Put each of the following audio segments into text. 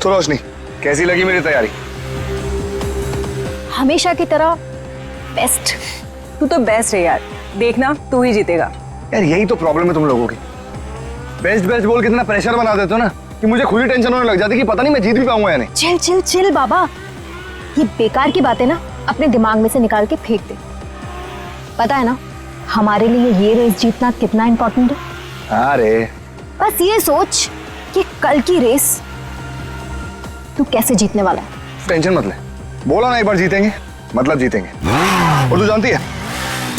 तो रोशनी, कैसी लगी मेरी तैयारी? हमेशा की तरह बेस्ट। तू तो बेस्ट है यार, देखना तू ही जीतेगा। यार यही तो प्रॉब्लम है तुम लोगों की। बेस्ट बेस्ट बोल के इतना प्रेशर बना देते हो ना कि मुझे खुद ही टेंशन होने लग जाती कि पता नहीं मैं जीत भी पाऊंगा या नहीं। चिल चिल चिल बाबा, ये बेकार की बातें ना अपने दिमाग में से निकाल के फेंक दे। पता है ना हमारे लिए ये रेस जीतना कितना इम्पोर्टेंट है। हाँ रे, बस ये सोच कि कल की रेस तू कैसे जीतने वाला है। टेंशन मत ले, बोला ना एक बार जीतेंगे मतलब जीतेंगे। और तू जानती है,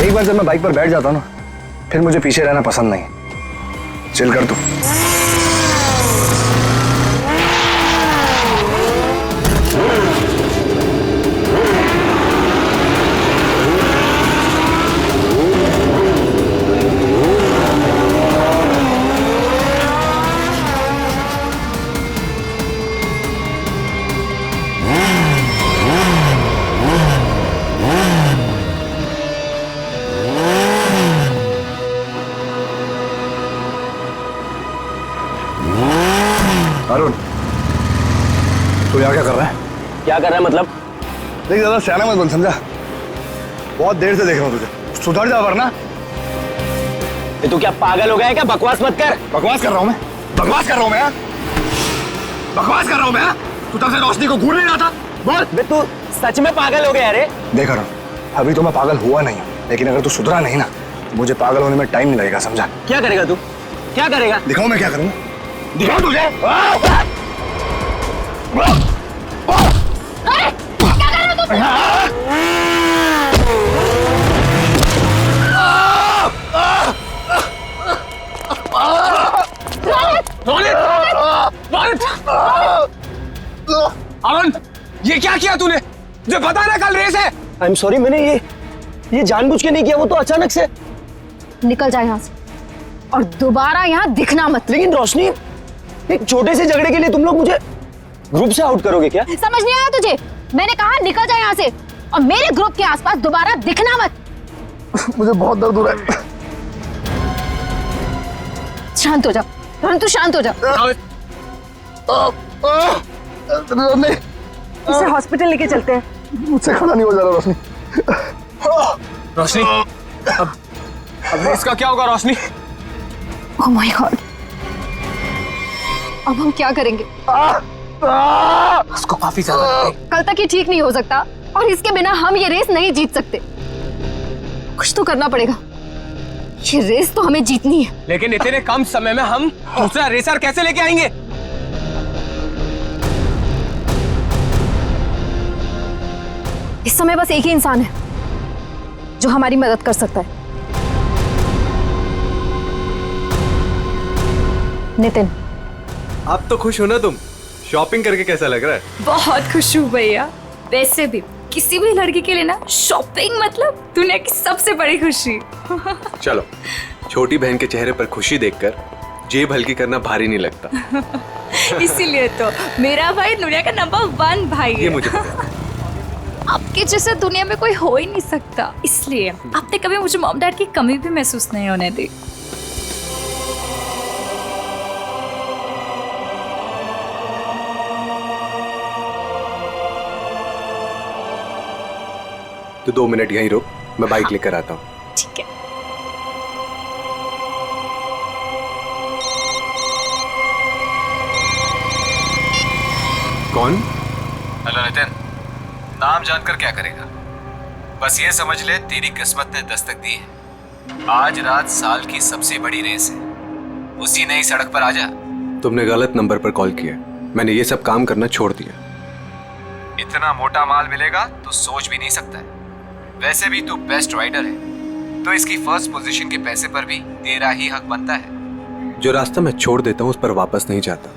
एक बार जब मैं बाइक पर बैठ जाता हूँ ना, फिर मुझे पीछे रहना पसंद नहीं। चिल कर तू। अरुण, तू यहाँ क्या कर रहा है? क्या कर रहा है मतलब? देख ज्यादा सियाना मत बन, समझा? बहुत देर से देख रहा हूँ तुझे, सुधर जा वरना। ये तू क्या पागल हो गया है क्या? बकवास मत कर। बकवास कर रहा हूँ मैं? बकवास कर रहा हूँ मैं? बकवास कर रहा हूँ मैं? तू तब से रोशनी को घूर नहीं रहा था? बोल। बे तू सच में पागल हो गया रे? देख अरुण, अभी तो मैं पागल हुआ नहीं हूँ, लेकिन अगर तू सुधरा नहीं ना तो मुझे पागल होने में टाइम नहीं लगेगा, समझा? क्या करेगा तू? क्या करेगा? दिखाऊं मैं क्या करूँगा? दिखाऊं तुझे? क्या कर रहे हो तुम? अरुण, ये क्या किया तूने? मुझे पता है ना कल रेस है। आई एम सॉरी, मैंने ये जानबूझ के नहीं किया, वो तो अचानक से। निकल जा यहाँ से और दोबारा यहाँ दिखना मत। लेकिन रोशनी, एक छोटे से झगड़े के लिए तुम लोग मुझे ग्रुप से आउट करोगे क्या? समझ नहीं आया तुझे? मैंने कहा निकल जा यहाँ से और मेरे ग्रुप के आसपास दोबारा दिखना मत। मुझे बहुत दर्द हो रहा है। शांत हो जा रोहन, तू शांत हो जा। रोशनी, इसे हॉस्पिटल लेके चलते हैं। मुझसे खड़ा नहीं हो जा रहा रोशनी। रोशनी, अब रेस का क्या होगा रोशनी? ओह माय गॉड, अब हम क्या करेंगे? उसको काफी ज्यादा कल तक ये ठीक नहीं हो सकता और इसके बिना हम ये रेस नहीं जीत सकते। कुछ तो करना पड़ेगा, ये रेस तो हमें जीतनी है। लेकिन इतने कम समय में हम दूसरा रेसर कैसे लेके आएंगे? इस समय बस एक ही इंसान है जो हमारी मदद कर सकता है, नितिन। आप तो खुश हो ना तुम? शॉपिंग करके कैसा लग रहा है? बहुत खुश हूँ भैया। वैसे भी किसी भी लड़की के लिए ना शॉपिंग मतलब दुनिया की सबसे बड़ी खुशी। चलो, छोटी बहन के चेहरे पर खुशी देखकर जेब हल्की करना भारी नहीं लगता। इसीलिए तो मेरा भाई दुनिया का नंबर 1 भाई ये है। मुझे पता है। आपके जैसे दुनिया में कोई हो ही नहीं सकता, इसलिए आपने कभी मुझे मॉम डैड की कमी भी महसूस नहीं होने दी। तो 2 मिनट यहीं रुक, मैं बाइक लेकर आता हूँ। ठीक है। कौन? हेलो नितिन, नाम जानकर क्या करेगा? बस ये समझ ले तेरी किस्मत ने दस्तक दी है। आज रात साल की सबसे बड़ी रेस है, उसी नई सड़क पर आजा। तुमने गलत नंबर पर कॉल किया। मैंने ये सब काम करना छोड़ दिया। इतना मोटा माल मिलेगा तो सोच भी नहीं सकता है। वैसे भी तू बेस्ट राइडर है, तो इसकी फर्स्ट पोजीशन के पैसे पर भी तेरा ही हक बनता है। जो रास्ता मैं छोड़ देता हूँ उस पर वापस नहीं जाता।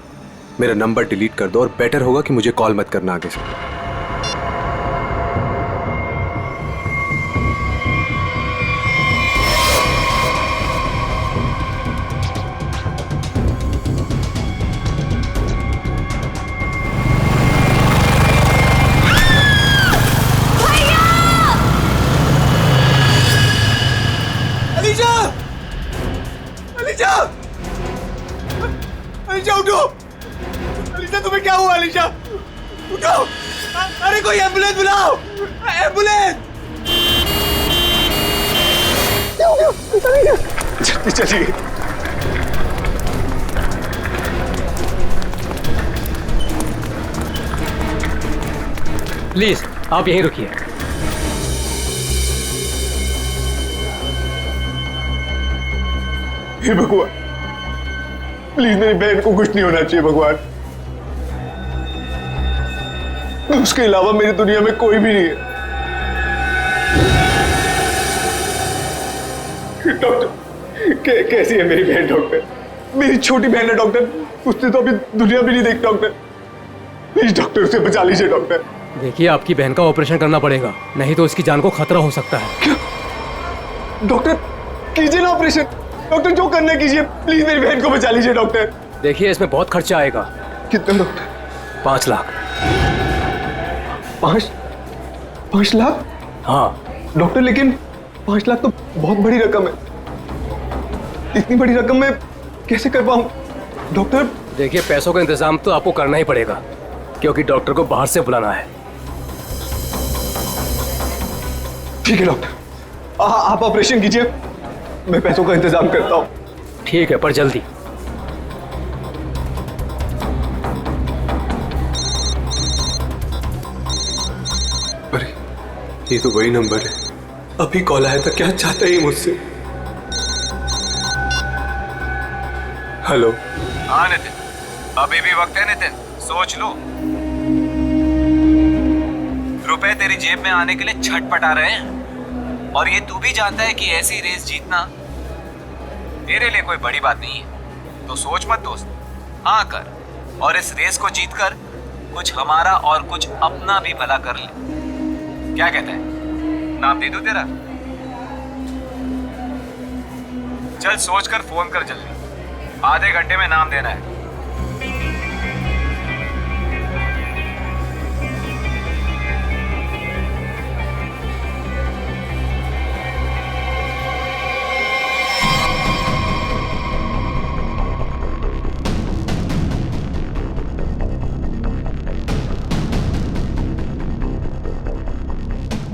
मेरा नंबर डिलीट कर दो और बेटर होगा कि मुझे कॉल मत करना आगे से। अलीजा उठो। अलीजा तुम्हें क्या हुआ अलीशा? उठो, अरे कोई एम्बुलेंस बुलाओ, एम्बुलेंस। जल्दी चलिए। प्लीज आप यहीं रुकिए। हे भगवान, प्लीज मेरी बहन को कुछ नहीं होना चाहिए भगवान। उसके अलावा मेरी दुनिया में कोई भी नहीं है। डॉक्टर, कैसी है मेरी बहन? डॉक्टर, मेरी छोटी बहन है डॉक्टर, उसने तो अभी दुनिया भी नहीं देखी डॉक्टर। प्लीज डॉक्टर, उसे बचा लीजिए डॉक्टर। देखिए आपकी बहन का ऑपरेशन करना पड़ेगा, नहीं तो इसकी जान को खतरा हो सकता है। क्या? डॉक्टर कीजिए ना ऑपरेशन। डॉक्टर जो करना है कीजिए, प्लीज मेरी बहन को बचा लीजिए डॉक्टर। देखिए इसमें बहुत खर्चा आएगा। कितना डॉक्टर? 5 लाख। 5 लाख? हाँ डॉक्टर, लेकिन 5 लाख तो बहुत बड़ी रकम है। इतनी बड़ी रकम मैं कैसे कर पाऊं डॉक्टर? देखिए पैसों का इंतजाम तो आपको करना ही पड़ेगा, क्योंकि डॉक्टर को बाहर से बुलाना है। ठीक है डॉक्टर, आप ऑपरेशन कीजिए, मैं पैसों का इंतजाम करता हूँ। ठीक है, पर जल्दी। अरे ये तो वही नंबर है, अभी कॉल आया था। क्या चाहता है ये मुझसे? हेलो। हाँ नितिन, अभी भी वक्त है नितिन, सोच लो। रुपए तेरी जेब में आने के लिए छटपटा रहे हैं, और ये तू भी जानता है कि ऐसी रेस जीतना तेरे लिए कोई बड़ी बात नहीं है। तो सोच मत दोस्त, हाँ कर, और इस रेस को जीतकर कुछ हमारा और कुछ अपना भी भला कर ले। क्या कहता है? नाम दे दूं तेरा? चल सोचकर फोन कर जल्दी, आधे घंटे में नाम देना है।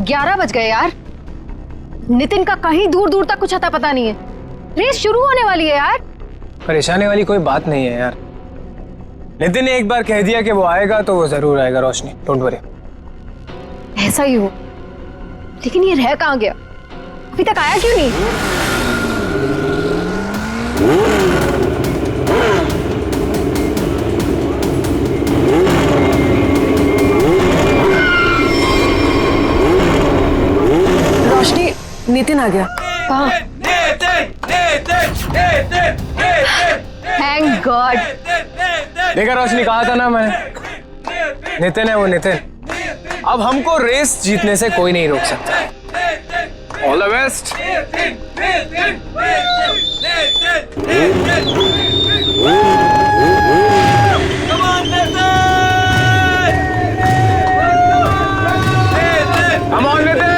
ग्यारह बज गए यार। नितिन का कहीं दूर दूर तक कुछ अता पता नहीं है। रेस शुरू होने वाली है यार। परेशानी वाली कोई बात नहीं है यार। नितिन ने एक बार कह दिया कि वो आएगा तो वो जरूर आएगा रोशनी, डोंट वरी। ऐसा ही हो, लेकिन ये रह कहाँ गया? अभी तक आया क्यों नहीं? रोशनी, नितिन आ गया। Thank God. देखा रोशनी, कहा था ना मैंने, नितिन है वो नितिन। अब हमको रेस जीतने से कोई नहीं रोक सकता। All the best. Come on, Nitin!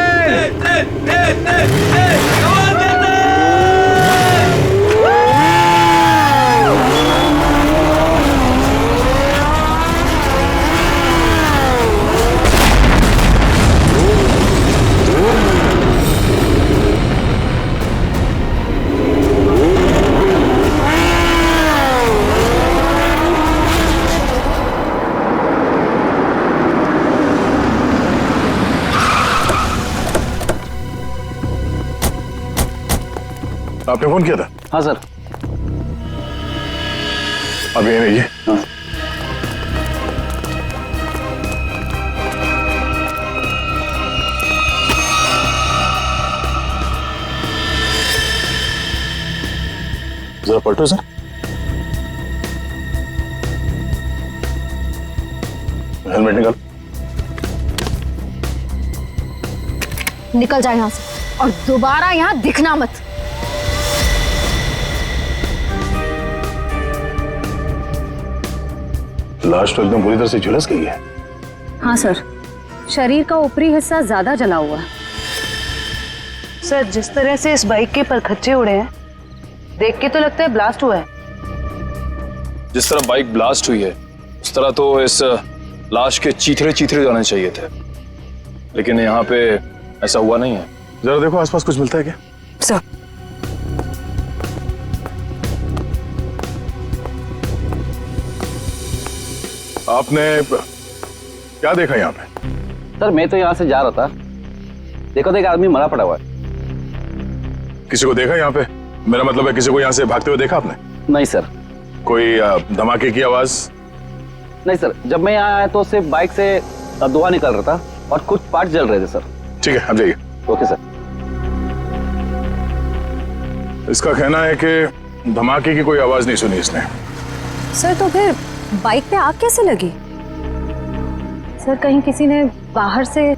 आपने फोन किया था? हाँ सर। अभी ये रहिए। हाँ। जरा पलटो सर। हेलमेट निकाल। निकल जाए यहाँ से और दोबारा यहाँ दिखना मत। लाश तो एकदम पूरी तरह से झुलस गई है। हाँ सर, शरीर का ऊपरी हिस्सा ज्यादा जला हुआ है। सर, जिस तरह से इस बाइक के परखच्चे उड़े हैं, देख के तो लगता है ब्लास्ट हुआ है। जिस तरह बाइक ब्लास्ट हुई है इस तरह तो इस लाश के चीथड़े चीथड़े जाने चाहिए थे, लेकिन यहाँ पे ऐसा हुआ नहीं है। जरा देखो आसपास कुछ मिलता है क्या? सर आपने क्या देखा यहाँ पे? सर मैं तो यहाँ से जा रहा था, देखो तो एक आदमी मरा पड़ा हुआ है। किसी को देखा यहाँ पे? मेरा मतलब है किसी को यहाँ से भागते हुए देखा आपने? नहीं सर। कोई धमाके की आवाज? नहीं सर, जब मैं यहाँ आया तो सिर्फ बाइक से धुआं निकल रहा था और कुछ पार्ट जल रहे थे सर। ठीक है, आप जाइए। Okay sir. इसका कहना है कि धमाके की कोई आवाज नहीं सुनी इसने। सर तो फिर बाइक पे आग कैसे लगी? सर कहीं किसी ने बाहर से?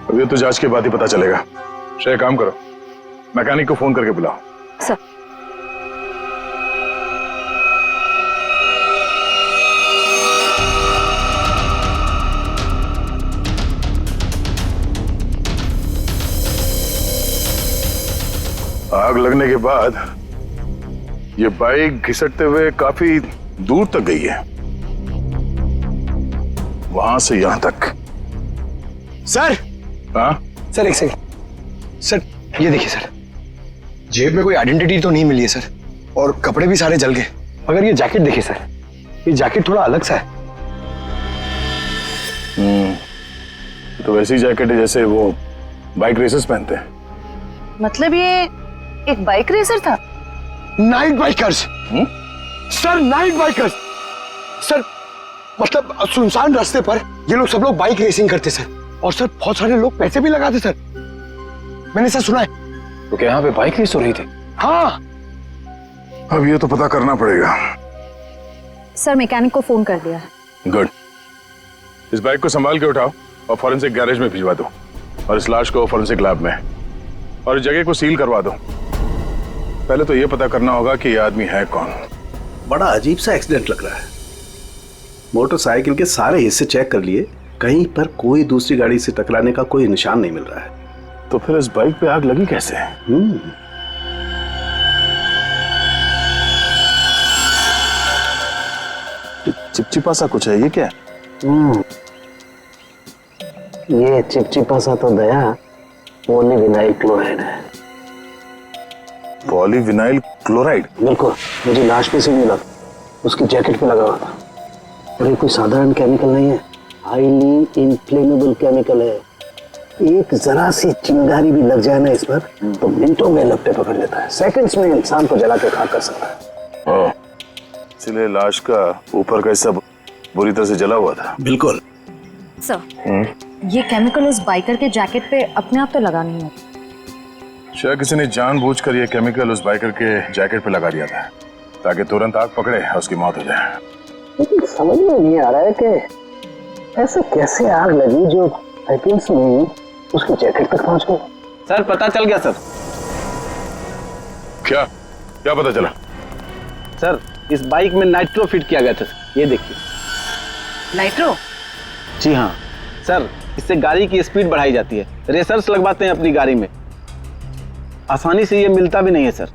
अब ये तो जांच के बाद ही पता चलेगा। श्रेय काम करो, मैकेनिक को फोन करके बुलाओ। सर आग लगने के बाद ये बाइक घिसटते हुए काफी दूर तक गई है, वहां से यहां तक। सर हाँ सर एक सेकंड सर, ये देखिए सर, जेब में कोई आइडेंटिटी तो नहीं मिली है सर, और कपड़े भी सारे जल गए। मगर ये जैकेट देखिए सर, ये जैकेट थोड़ा अलग सा है। तो वैसी जैकेट है जैसे वो बाइक रेसर्स पहनते हैं। मतलब ये एक बाइक रेसर था? Night bikers sir, night bikers sir. मतलब सुनसान रास्ते पर ये लोग सब लोग बाइक रेसिंग करते सर, और सर बहुत सारे लोग पैसे भी लगाते सर, मैंने सर सुना है। तो क्या यहाँ पे बाइक रेस हो रही थी? हाँ। अब ये तो पता करना पड़ेगा। सर मैकेनिक को फोन कर दिया है। गुड। इस बाइक को संभाल के उठाओ और फॉरेंसिक गैरेज में भिजवा दो, और इस लाश को फॉरेंसिक लैब में, और इस जगह को सील करवा दो। पहले तो ये पता करना होगा कि ये आदमी है कौन। बड़ा अजीब सा एक्सीडेंट लग रहा है। मोटरसाइकिल के सारे हिस्से चेक कर लिए, कहीं पर कोई दूसरी गाड़ी से टकराने का कोई निशान नहीं मिल रहा है। तो फिर इस बाइक पे आग लगी कैसे? चिपचिपा सा कुछ है, ये क्या है? ये चिपचिपा सा तो दया पॉलीविनाइल क्लोराइड है। Polyvinyl chloride? बिल्कुल, मुझे लाश पे से मिला, उसकी जैकेट पे लगा हुआ था। और ये कोई साधारण केमिकल नहीं है, हाईली इनफ्लेमेबल केमिकल है। एक जरा सी चिंगारी भी लग जाए ना इस पर तो मिनटों में लपटे पकड़ लेता है, सेकंड्स में इंसान को जला के खाक कर सकता है। इसलिए लाश का ऊपर का हिस्सा बुरी तरह से जला हुआ था। बिल्कुल सर, ये केमिकल उस बाइकर के जैकेट पे अपने आप तो लगा नहीं है। शायद किसी ने जानबूझकर ये केमिकल उस बाइकर के जैकेट पे लगा दिया था ताकि तुरंत आग पकड़े और उसकी मौत हो जाए। लेकिन समझ में नहीं आ रहा है कि ऐसे कैसे आग लगी जो सेकंड्स में उसकी जैकेट तक पहुंच गई। सर पता चल गया सर। क्या क्या पता चला? सर इस बाइक में नाइट्रो फिट किया गया था, ये देखिए। नाइट्रो? जी हाँ सर, इससे गाड़ी की स्पीड बढ़ाई जाती है। रेसर्स लगवाते हैं अपनी गाड़ी में, आसानी से ये मिलता भी नहीं है सर।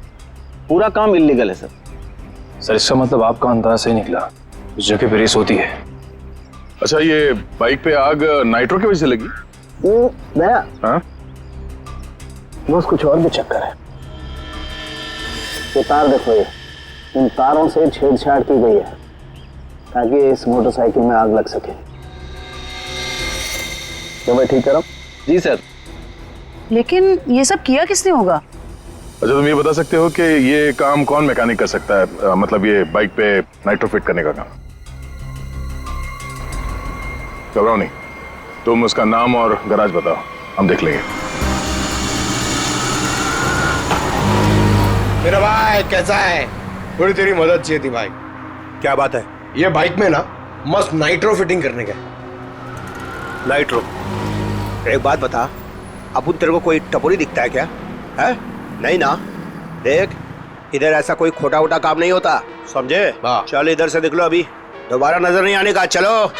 पूरा काम इल्लीगल है सर। सर इसका मतलब आपका अंदाजा सही निकला, उस जगह पे रेस होती है। अच्छा, ये बाइक पे आग नाइट्रो की वजह से लगी? दया, हाँ? बस कुछ और भी चक्कर है। ये तार देखो, ये इन तारों से छेड़छाड़ की गई है ताकि इस मोटरसाइकिल में आग लग सके। तो मैं ठीक करूं? जी सर। लेकिन ये सब किया किसने होगा? अच्छा, तुम ये बता सकते हो कि ये काम कौन मैकेनिक कर सकता है? मतलब ये बाइक पे नाइट्रो फिट करने का काम। घबराओ नहीं, तुम उसका नाम और गराज बताओ, हम देख लेंगे। मेरा भाई कैसा है? थोड़ी तेरी मदद चाहिए थी भाई। क्या बात है? ये बाइक में ना मस्त नाइट्रो फिटिंग करने का। नाइट्रो? एक बात बता, अब तेरे को कोई टपोरी दिखता है क्या? है? नहीं ना? देख, इधर ऐसा कोई खोटा वोटा काम नहीं होता, समझे? चल इधर से निकलो, अभी दोबारा नजर नहीं आने का। चलो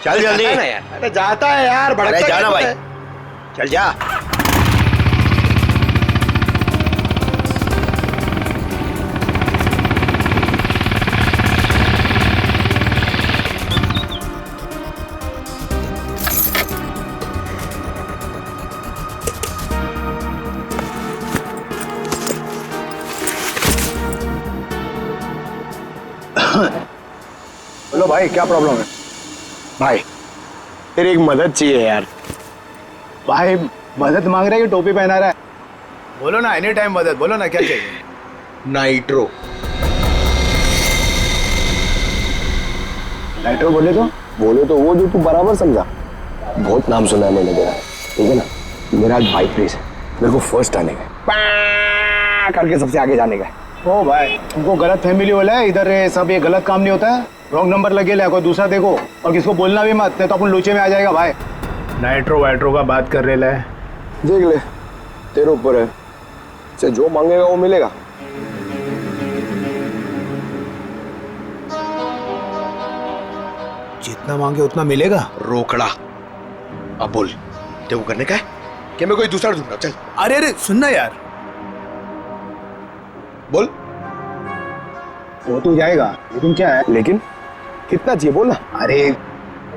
चल जल्दी। अरे जाता है यार, अरे जाना भाई, चल जा। बोलो भाई क्या प्रॉब्लम है? भाई तेरी एक मदद चाहिए यार। भाई मदद मांग रहा है कि टोपी पहना रहा है? बोलो ना, एनी टाइम मदद, बोलो ना क्या चाहिए। नाइट्रो। नाइट्रो बोले तो वो जो तू बराबर समझा। बहुत नाम सुना है मैंने तेरा, ठीक है ना? मेरा आज बाइक रेस है, मेरे को फर्स्ट आने का है, करके सबसे आगे जाने का है। ओ भाई तुमको गलत फैमिली वाला है इधर, सब ये गलत काम नहीं होता है। रॉन्ग नंबर लगे ले, कोई दूसरा देखो और किसको बोलना भी मत, नहीं तो अपन लोचे में आ जाएगा भाई। नाइट्रो वाइट्रो का बात कर रहे है, देख ले तेरे ऊपर है, से जो मांगेगा वो मिलेगा। जितना मांगे उतना मिलेगा। रोकड़ा। अब बोल तेरे को करने का है कि मैं कोई दूसरा दूंगा? चल। अरे सुनना यार, बोल। वो तो जाएगा लेकिन क्या है? लेकिन कितना चाहिए बोल ना। अरे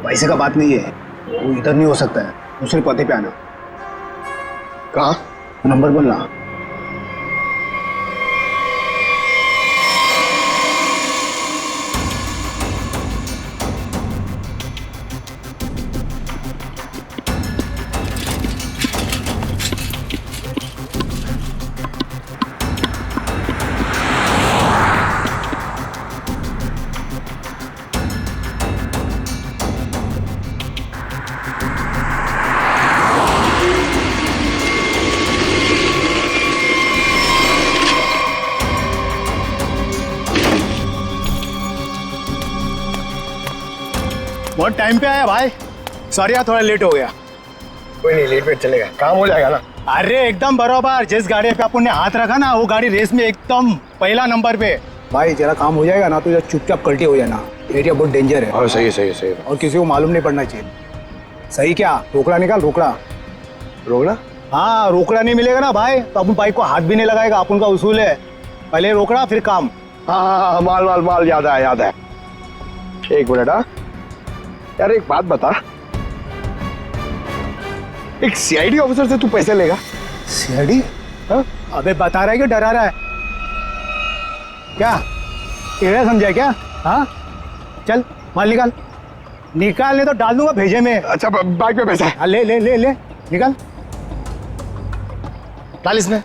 पैसे का बात नहीं है, वो इधर नहीं हो सकता है, दूसरे पते पे आना। कहाँ? नंबर बोलना। बहुत टाइम पे आया भाई, सॉरी यार थोड़ा लेट हो गया। कोई नहीं, लेट वेट चलेगा, काम हो जाएगा ना। अरे एकदम बराबर, जिस गाड़ी पे अपन ने हाथ रखा ना वो गाड़ी रेस में एकदम पहला नंबर पे। भाई जरा काम हो जाएगा ना तो चुपचाप कल्टी हो जाना, एरिया बहुत डेंजर है। हाँ सही है। और किसी को मालूम नहीं पड़ना चाहिए। सही क्या? रोकड़ा निकाल, रोकड़ा। रोकड़ा? हाँ रोकड़ा नहीं मिलेगा ना भाई तो अपन बाइक को हाथ भी नहीं लगाएगा, अपन का उसूल है पहले रोकड़ा फिर काम। हाँ माल याद है। एक मिनट। हाँ यार एक बात बता, एक सीआईडी ऑफिसर से तू पैसे लेगा? सीआईडी? हाँ? अबे बता रहा है कि डरा रहा है क्या? टेढ़ा समझा क्या? हाँ चल माल निकाल नहीं तो डाल दूंगा भेजे में। अच्छा बाइक पे पैसा है? हाँ, ले निकाल, डाल इसमें।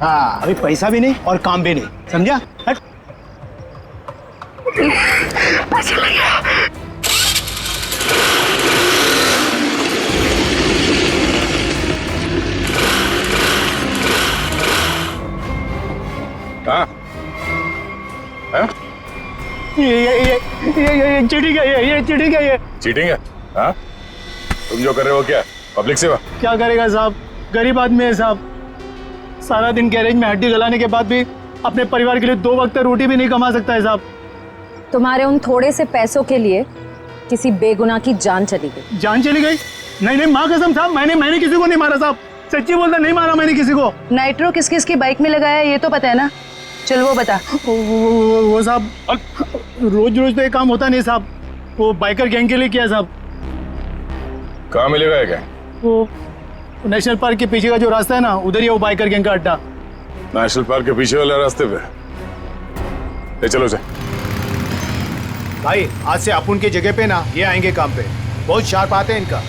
हाँ अभी पैसा भी नहीं और काम भी नहीं, समझा? हट। पैसा लग गया। हाँ? हाँ? ये चीटिंग है, ये चीटिंग है, ये चीटिंग है? हाँ? तुम जो कर रहे हो क्या? पब्लिक सेवा? क्या करेगा साहब, गरीब आदमी है साहब, सारा दिन गैरेज में हड्डी गलाने के बाद भी अपने परिवार के लिए 2 वक्त रोटी भी नहीं कमा सकता है साहब। तुम्हारे उन थोड़े से पैसों के लिए किसी बेगुनाह की जान चली गई। जान चली गई? नहीं माँ कसम साहब, मैंने किसी को नहीं मारा साहब, सच्ची बोलता, नहीं मारा मैंने किसी को। नाइट्रो किस किस की बाइक में लगाया ये तो पता है ना? चल वो बता। वो साहब रोज तो ये काम होता नहीं साहब, वो बाइकर गैंग के लिए किया साहब। कहाँ मिलेगा ये गैंग? वो नेशनल पार्क के पीछे का जो रास्ता है ना, उधर ही वो बाइकर गैंग का अड्डा। नेशनल पार्क के पीछे वाले रास्ते पे? ले चलो से। भाई आज से अपन की जगह पे ना ये आएंगे काम पे, बहुत शार्प आते हैं इनका।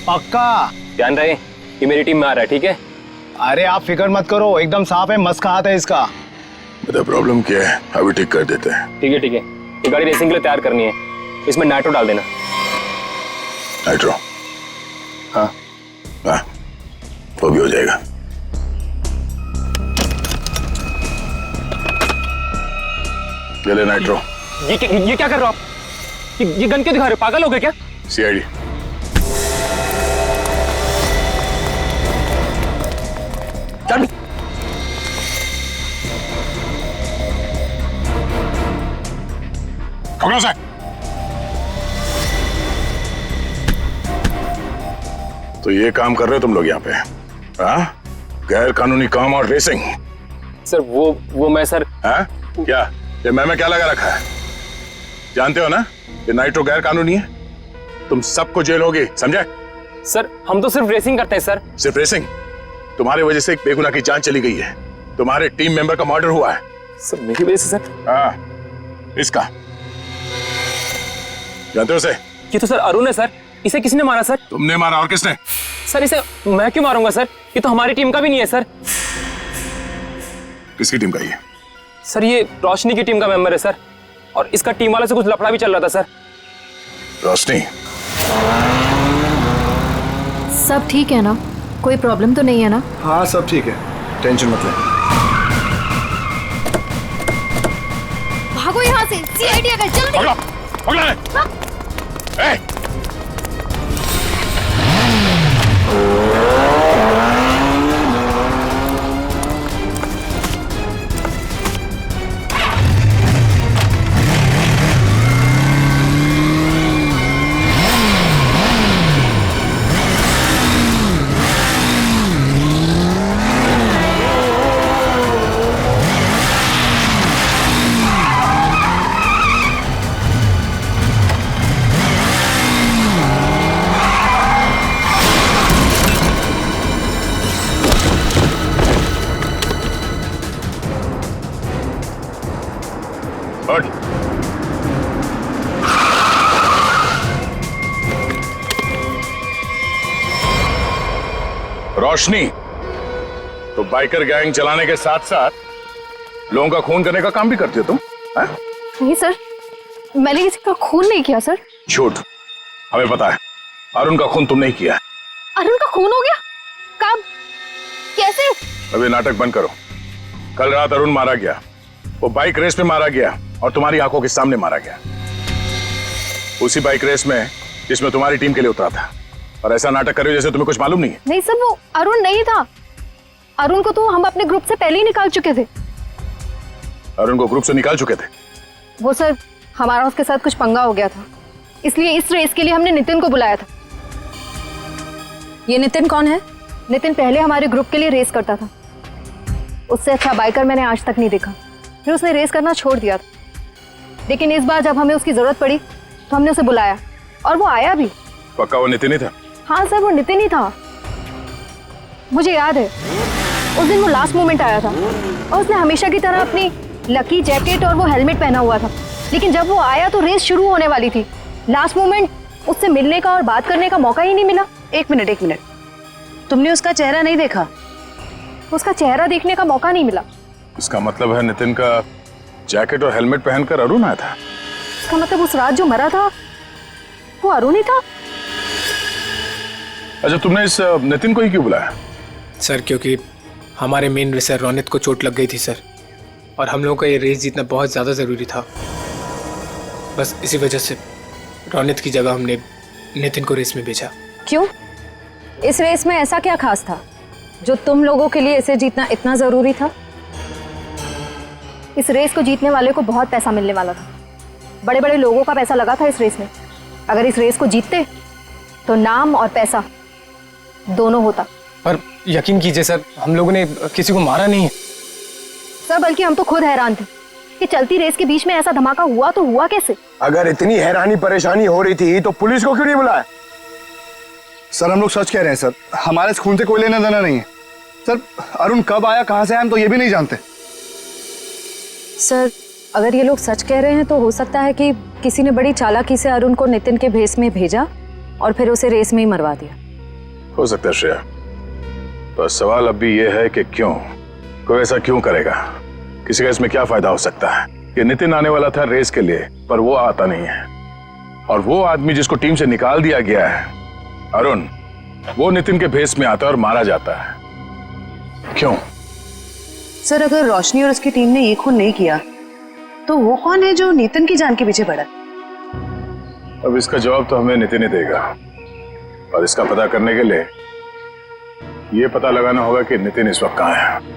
पक्का ध्यान रहे, ये मेरी टीम में आ रहा है, ठीक है? अरे आप फिक्र मत करो, एकदम साफ है, मस्त हाथ है इसका। बता प्रॉब्लम क्या है, अभी ठीक कर देते हैं। ठीक है, ये गाड़ी रेसिंग के लिए तैयार करनी है, इसमें नाइट्रो डाल देना। नाइट्रो? हाँ वो भी हो जाएगा। ये ले नाइट्रो। ये क्या कर रहे हो आप? ये गन क्यों दिखा रहे हो, पागल हो गए क्या? सीआईडी। चल तो ये काम कर रहे हो तुम लोग यहाँ पे? हाँ? गैर कानूनी काम और रेसिंग? सर वो मैं सर। हाँ? क्या ये मैं क्या लगा रखा है? जानते हो ना ये नाइट्रो गैर कानूनी है, तुम सबको जेल होगी, समझे? सर हम तो सिर्फ रेसिंग करते हैं सर। सिर्फ रेसिंग? तुम्हारी वजह से एक बेगुनाह की जान चली गई है, तुम्हारे टीम मेंबर का मर्डर हुआ है। सर मेरी वजह से सर? हाँ इसका जानते हो उसे? ये तो सर अरुण है सर। इसे किसने मारा सर? तुमने मारा, और किसने? सर इसे मैं क्यों मारूंगा सर? ये तो हमारी टीम का भी नहीं है सर। किसकी टीम का ये? सर ये रोशनी की टीम का मेंबर है सर, और इसका टीम वाले से कुछ लफड़ा भी चल रहा था सर। रोशनी? सब ठीक है ना? कोई प्रॉब्लम तो नहीं है ना? हाँ सब ठीक है, टेंशन मत ले। भागो यहाँ से, सीआईडी आ गए, जल्दी। पकड़ो, पकड़ो इन्हें। ए! हट। रोशनी, तो बाइकर गैंग चलाने के साथ साथ लोगों का खून करने का काम भी करती हो तुम? नहीं सर, मैंने किसी का खून नहीं किया सर। झूठ, हमें पता है अरुण का खून तुमने ही किया है। अरुण का खून हो गया? कब? कैसे? अभी नाटक बंद करो। कल रात अरुण मारा गया, वो बाइक रेस में मारा गया और तुम्हारी आंखों के सामने मारा गया, उसी बाइक रेस में जिसमें तुम्हारी टीम के लिए उतरा था। और ऐसा नाटक कर रहे हो जैसे तुम्हें कुछ मालूम नहीं है। नहीं सर, वो अरुण नहीं था। अरुण को तो हम अपने ग्रुप से पहले ही निकाल चुके थे। अरुण को ग्रुप से निकाल चुके थे? वो सर, हमारा उसके साथ कुछ पंगा हो गया था, इसलिए इस रेस के लिए हमने नितिन को बुलाया था। ये नितिन कौन है? नितिन पहले हमारे ग्रुप के लिए रेस करता था। उससे अच्छा बाइकर मैंने आज तक नहीं देखा। फिर उसने रेस करना छोड़ दिया था, लेकिन इस बार जब हमें उसकी जरूरत पड़ी तो हमने उसे बुलाया और वो आया भी। पक्का वो नितिन ही था? हाँ सर, वो नितिन ही था। मुझे याद है उस दिन वो लास्ट मोमेंट आया था और उसने हमेशा की तरह अपनी लकी जैकेट और वो हेलमेट पहना हुआ था, लेकिन जब वो आया तो रेस शुरू होने वाली थी। लास्ट मोमेंट उससे मिलने का और बात करने का मौका ही नहीं मिला। एक मिनट, तुमने उसका चेहरा नहीं देखा? उसका चेहरा देखने का मौका नहीं मिला। इसका मतलब है नितिन का जैकेट और हेलमेट पहनकर अरुण आया था? इसका मतलब उस रात जो मरा था वो अरुण ही था। अच्छा, तुमने इस नितिन को ही क्यों बुलाया? सर क्योंकि हमारे मेन रेसर रोनित को चोट लग गई थी सर, और हम लोगों का ये रेस जीतना बहुत ज़्यादा ज़रूरी था। बस इसी वजह से रोनित की जगह हमने नितिन को रेस में भेजा। क्यों? इस रेस में ऐसा क्या खास था जो तुम लोगों के लिए इसे जीतना इतना जरूरी था? इस रेस को जीतने वाले को बहुत पैसा मिलने वाला था। बड़े बड़े लोगों का पैसा लगा था इस रेस में। अगर इस रेस को जीतते तो नाम और पैसा दोनों होता। पर यकीन कीजिए सर, हम लोगों ने किसी को मारा नहीं है सर, बल्कि हम तो खुद हैरान थे कि चलती रेस के बीच में ऐसा धमाका हुआ तो हुआ कैसे। अगर इतनी हैरानी परेशानी हो रही थी तो पुलिस को क्यों नहीं बुलाया? सर हम लोग सच कह रहे हैं सर, हमारे इस खून से कोई लेना देना नहीं है सर। अरुण कब आया, कहाँ से आया, हम तो ये भी नहीं जानते। सर अगर ये लोग सच कह रहे हैं तो हो सकता है कि किसी ने बड़ी चालाकी से अरुण को नितिन के भेस में भेजा और फिर उसे रेस में ही मरवा दिया। हो सकता है श्रेया, तो सवाल अब भी ये है कि क्यों, कोई ऐसा क्यों करेगा? किसी का इसमें क्या फायदा हो सकता है कि नितिन आने वाला था रेस के लिए पर वो आता नहीं है, और वो आदमी जिसको टीम से निकाल दिया गया है अरुण, वो नितिन के भेस में आता है और मारा जाता है। क्यों? सर अगर रोशनी और उसकी टीम ने ये खून नहीं किया तो वो कौन है जो नितिन की जान के पीछे पड़ा? अब इसका जवाब तो हमें नितिन ही देगा, और इसका पता करने के लिए ये पता लगाना होगा कि नितिन इस वक्त कहाँ है।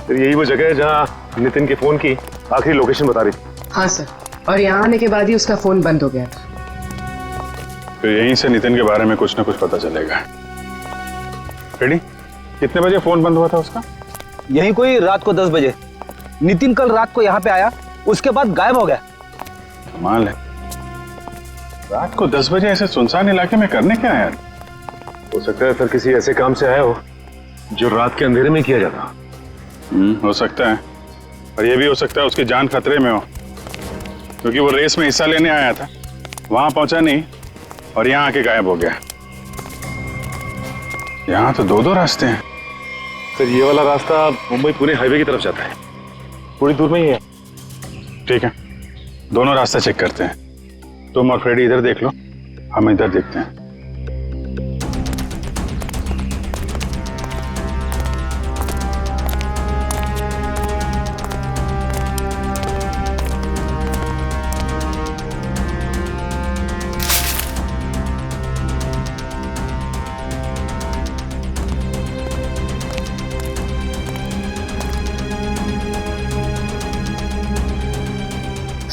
फिर यही वो जगह है जहाँ नितिन के फोन की आखिरी लोकेशन बता रही थी। हाँ सर, और यहाँ आने के बाद ही उसका फोन बंद हो गया था। फिर यहीं से नितिन के बारे में कुछ ना कुछ पता चलेगा। रेडी? कितने बजे फोन बंद हुआ था उसका? यही कोई रात को 10 बजे। नितिन कल रात को यहाँ पे आया, उसके बाद गायब हो गया। कमाल है, रात को 10 बजे ऐसे सुनसान इलाके में करने क्या आया? हो सकता है सर किसी ऐसे काम से आया हो जो रात के अंधेरे में किया जाता। हो सकता है, और ये भी हो सकता है उसकी जान खतरे में हो, क्योंकि वो रेस में हिस्सा लेने आया था, वहां पहुंचा नहीं और यहाँ आके गायब हो गया। यहाँ तो 2 रास्ते हैं। सर ये वाला रास्ता मुंबई पुणे हाईवे की तरफ जाता है, थोड़ी दूर में ही है। ठीक है, दोनों रास्ते चेक करते हैं। तुम और फ्रेडी इधर देख लो, हम इधर देखते हैं।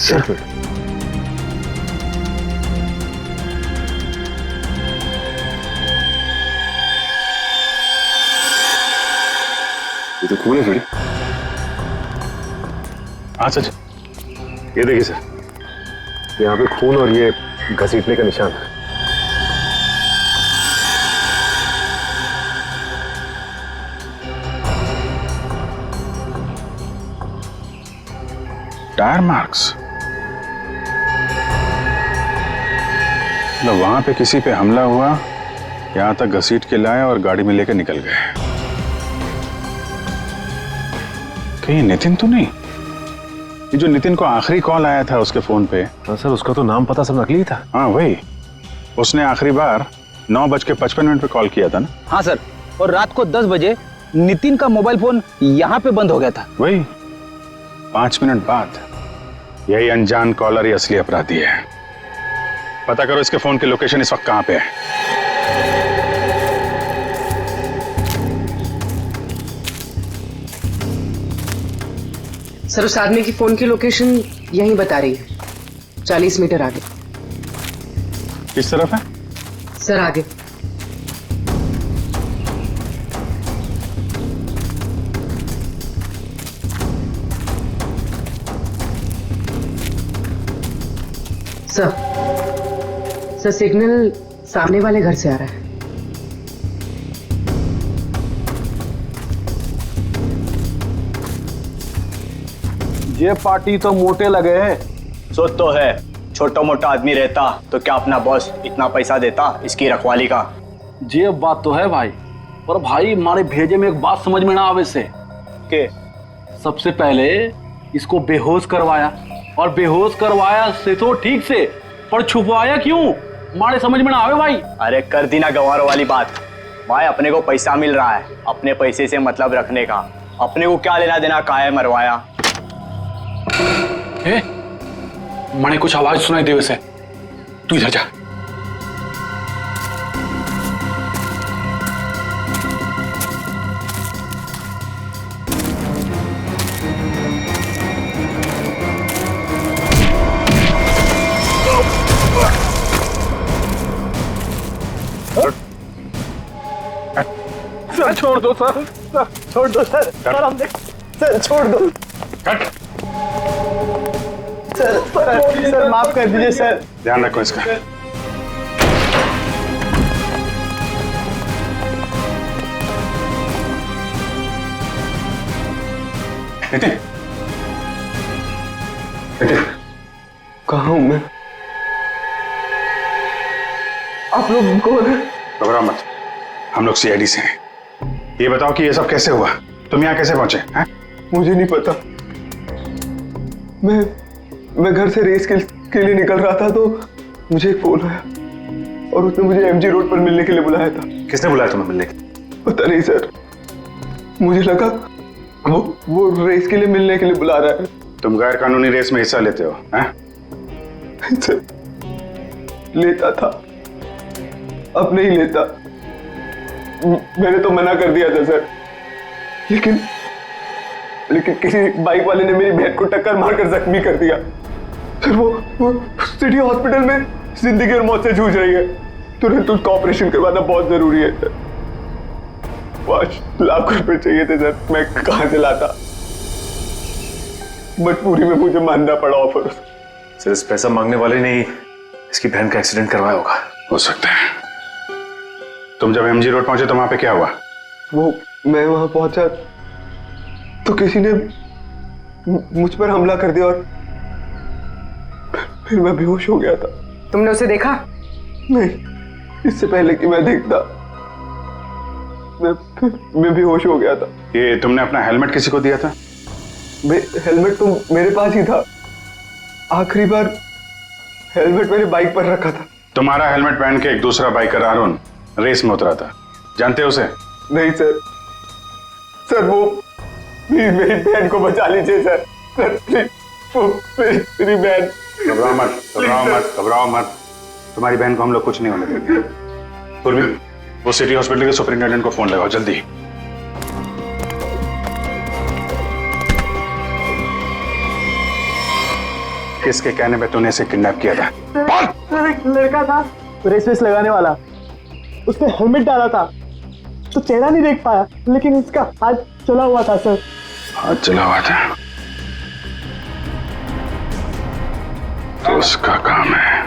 सर ये तो खून है फ्रेडी। हाँ सच, ये देखिए सर, यहाँ पे खून और ये घसीटने का निशान है। टायर मार्क्स, मतलब वहां पे किसी पे हमला हुआ, यहां तक घसीट के लाए और गाड़ी में लेकर निकल गए। कहीं नितिन तो नहीं? ये जो नितिन को आखिरी कॉल आया था उसके फोन पे। हाँ सर, उसका तो नाम पता सब नकली था। हाँ वही, उसने आखिरी बार 9:55 पे कॉल किया था ना। हाँ सर, और रात को 10 बजे नितिन का मोबाइल फोन यहाँ पे बंद हो गया था। वही 5 मिनट बाद। यही अनजान कॉलर ही असली अपराधी है। पता करो इसके फोन की लोकेशन इस वक्त कहां पे है। सर उस आदमी की फोन की लोकेशन यहीं बता रही है, 40 मीटर आगे। किस तरफ है सर? आगे। सर सिग्नल सामने वाले घर से आ रहा है। ये पार्टी तो मोटे लगे हैं। सो तो है, छोटा मोटा आदमी रहता तो क्या अपना बॉस इतना पैसा देता इसकी रखवाली का? ये बात तो है भाई, पर भाई हमारे भेजे में एक बात समझ में ना आवे से के सबसे पहले इसको बेहोश करवाया, और बेहोश करवाया से तो ठीक से, पर छुपवाया क्यों हमारे समझ में ना आवे भाई। अरे कर दी ना गंवारों वाली बात भाई, अपने को पैसा मिल रहा है, अपने पैसे से मतलब रखने का, अपने को क्या लेना देना काहे मरवाया। मैंने कुछ आवाज सुनाई दे वैसे, तू इधर जा। सर छोड़ दो सर, छोड़ दो सर, सर हम देख, सर छोड़ दो, कट। सर माफ कर दीजिए सर। ध्यान रखो इसका। नितिन, कहाँ हूं मैं? आप लोग कौन है? घबराओ मत, हम लोग सीआईडी से हैं। ये बताओ कि ये सब कैसे हुआ, तुम यहाँ कैसे पहुंचे हैं? मुझे नहीं पता, मैं घर से रेस के लिए निकल रहा था तो मुझे एक फोन आया और उसने मुझे एमजी रोड पर मिलने के लिए बुलाया था। किसने बुलाया तुम्हें मिलने के? पता नहीं सर, मुझे लगा वो रेस के लिए मिलने के लिए बुला रहा है। तुम गैर कानूनी रेस में हिस्सा लेते हो हैं? सर, लेता था, अब नहीं लेता। मैंने तो मना कर दिया था सर, लेकिन किसी बाइक वाले ने मेरी बहन को टक्कर मारकर जख्मी कर दिया। सर वो सिटी हॉस्पिटल में जिंदगी और मौत से जूझ रही है, तुरंत उसका ऑपरेशन करवाना बहुत जरूरी है सर। 5 लाख रुपए चाहिए थे सर, मैं कहां से लाता? मजबूरी में मुझे मानना पड़ा ऑफर। सर इस पैसा मांगने वाले ने ही इसकी बहन का एक्सीडेंट करवाया होगा। हो सकता है। तुम जब एमजी रोड पहुंचे तो वहां पे क्या हुआ? वो मैं वहां पहुंचा तो किसी ने मुझ पर हमला कर दिया और फिर मैं बेहोश हो गया था। तुमने उसे देखा? नहीं, इससे पहले कि मैं देखता मैं बेहोश हो गया था। ये तुमने अपना हेलमेट किसी को दिया था? हेलमेट तो मेरे पास ही था। आखिरी बार हेलमेट मैंने बाइक पर रखा था। तुम्हारा हेलमेट पहन के एक दूसरा बाइकर अरुण रेस में उतरा था, जानते हो उसे? नहीं सर, सर वो मेरी बहन को बचा लीजिए सर, सर प्लीज, वो मेरी बहन। घबराओ मत, घबराओ मत, घबराओ मत। तुम्हारी बहन को हम लोग कुछ नहीं होने देंगे। पूर्वी, वो सिटी हॉस्पिटल के सुपरिंटेंडेंट को फोन लगाओ जल्दी। किसके कहने पे तूने इसे किडनैप किया था? सर एक लड़का था रेस लगाने वाला, उसने हेलमेट डाला था तो चेहरा नहीं देख पाया, लेकिन उसका हाथ चला हुआ था सर। हाथ चला हुआ था तो उसका काम है।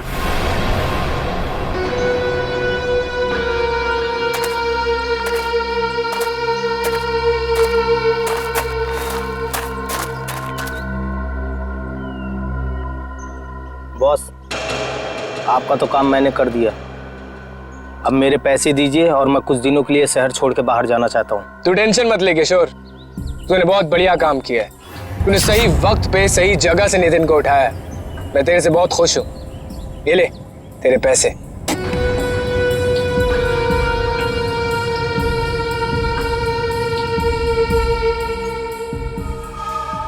बॉस, आपका तो काम मैंने कर दिया। अब मेरे पैसे दीजिए और मैं कुछ दिनों के लिए शहर छोड़ के बाहर जाना चाहता हूँ। तू टेंशन मत ले किशोर, तूने बहुत बढ़िया काम किया है। तूने सही वक्त पे सही जगह से नितिन को उठाया। मैं तेरे से बहुत खुश हूँ। ये ले तेरे पैसे।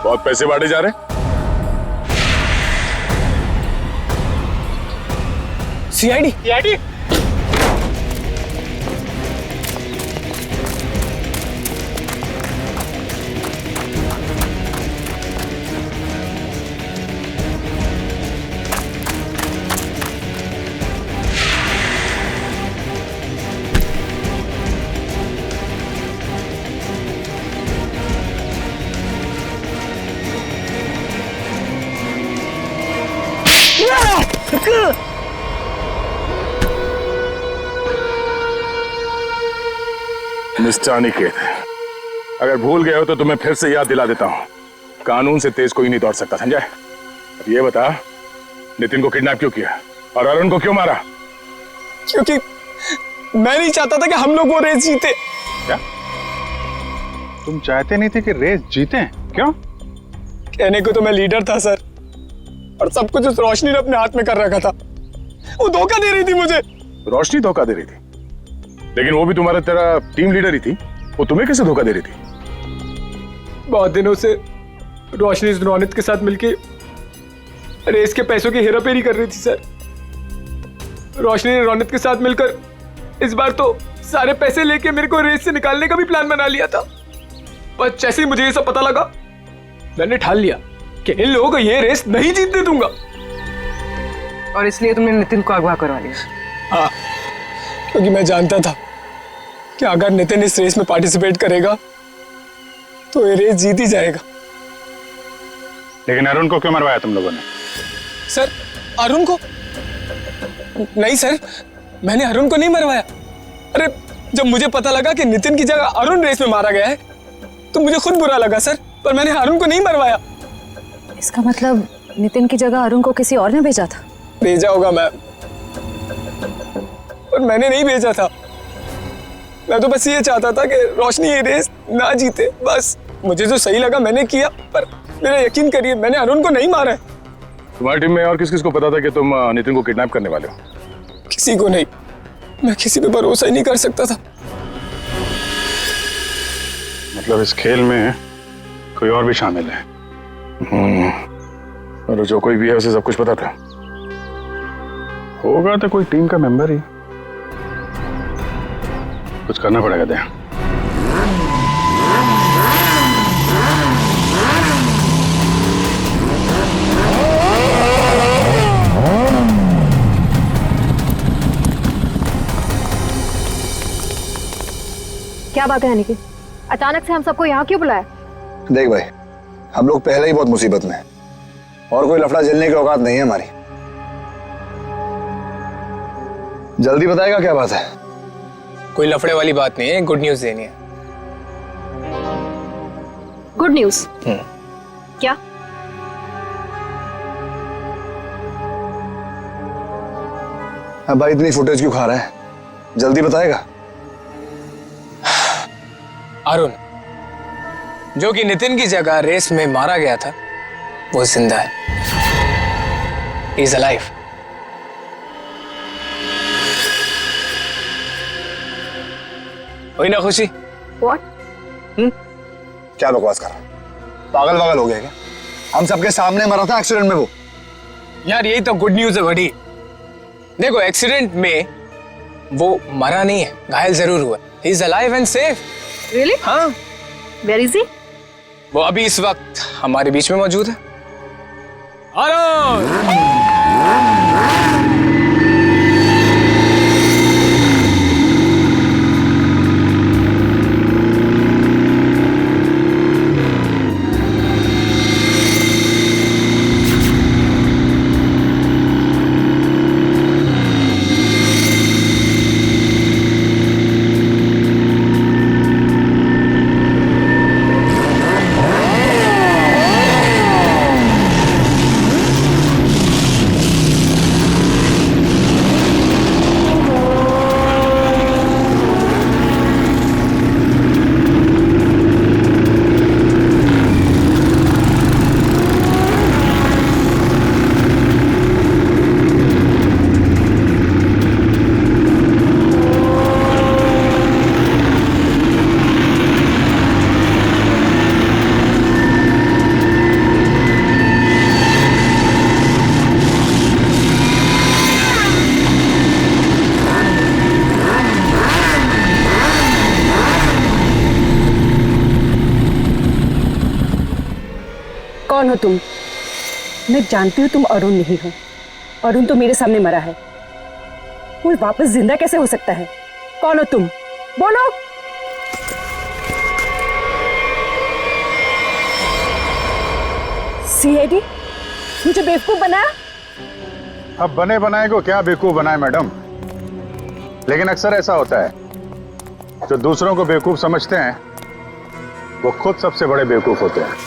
बहुत पैसे बांटे जा रहे? सीआईडी मिस्टर अनिकेत, अगर भूल गए हो तो तुम्हें फिर से याद दिला देता हूँ, कानून से तेज कोई नहीं दौड़ सकता, समझा? अब ये बता, नितिन को किडनैप क्यों किया और अरुण को क्यों मारा? क्योंकि मैं नहीं चाहता था कि हम लोग वो रेस जीते। क्या तुम चाहते नहीं थे कि रेस जीते? क्यों? कहने को तो मैं लीडर था सर, और सब कुछ उस रोशनी ने अपने हाथ में कर रखा था। वो धोखा दे रही थी मुझे। रोशनी धोखा दे रही थी? लेकिन वो भी तुम्हारा तेरा टीम लीडर ही थी, वो तुम्हें कैसे धोखा दे रही थी? बहुत दिनों से रोशनी रोनित के साथ मिलके रेस के पैसों की हेराफेरी कर रही थी सर। रोशनी ने रोनित के साथ मिलकर इस बार तो सारे पैसे लेके मेरे को रेस से निकालने का भी प्लान बना लिया था। बस जैसे ही मुझे ये सब पता लगा, मैंने ठान लिया कि इन लोगों को ये रेस नहीं जीतने दूंगा। और इसलिए तुमने नितिन को अगवा करवा लिया? हाँ, क्योंकि मैं जानता था कि अगर नितिन इस रेस में पार्टिसिपेट करेगा तो ये रेस जीत ही जाएगा। लेकिन अरुण को क्यों मरवाया तुम लोगों ने? सर, अरुण को नहीं सर, मैंने अरुण को नहीं मरवाया। अरे जब मुझे पता लगा कि नितिन की जगह अरुण रेस में मारा गया है तो मुझे खुद बुरा लगा सर, पर मैंने अरुण को नहीं मरवाया। इसका मतलब नितिन की जगह अरुण को किसी और ने भेजा था? भेजा होगा मैम, पर मैंने नहीं भेजा था। मैं तो बस ये चाहता था कि रोशनी ये रेस ना जीते, बस मुझे जो सही लगा मैंने किया। पर मेरा यकीन करिए, मैंने अरुण को नहीं मारा है। तुम्हारी टीम में और किस किस को पता था कि तुम नितिन को किडनैप करने वाले हो? किसी को नहीं, मैं किसी पे भरोसा ही नहीं कर सकता था। मतलब इस खेल में कोई और भी शामिल है? और जो कोई भी है उसे सब कुछ पता था? होगा तो कोई टीम का मेंबर ही। कुछ करना पड़ेगा दया। क्या बात है अनिकेत, अचानक से हम सबको यहाँ क्यों बुलाया? देख भाई, हम लोग पहले ही बहुत मुसीबत में हैं। और कोई लफड़ा झेलने की औकात नहीं है हमारी। जल्दी बताएगा क्या बात है? कोई लफड़े वाली बात नहीं है, गुड न्यूज देनी है। Good news? क्या? अब भाई इतनी फुटेज क्यों खा रहा है? जल्दी बताएगा। अरुण, जो कि नितिन की जगह रेस में मारा गया था, वो जिंदा है। He is alive. हुई ना खुशी? What? क्या बकवास कर रहा है? पागल वागल हो गया क्या? हम सबके सामने मरा था एक्सीडेंट में वो। यार यही तो गुड न्यूज है बड़ी। देखो एक्सीडेंट में वो मरा नहीं है, घायल जरूर हुआ। He is alive and safe. Really? हाँ। Where is he? वो अभी इस वक्त हमारे बीच में मौजूद है। अरुण! कौन हो तुम? मैं जानती हूँ तुम अरुण नहीं हो। अरुण तो मेरे सामने मरा है, वो वापस जिंदा कैसे हो सकता है? कौन हो तुम? बोलो। सीआईडी मुझे बेवकूफ बनाया? अब बने बनाए को क्या बेवकूफ बनाए मैडम, लेकिन अक्सर ऐसा होता है, जो दूसरों को बेवकूफ समझते हैं वो खुद सबसे बड़े बेवकूफ होते हैं।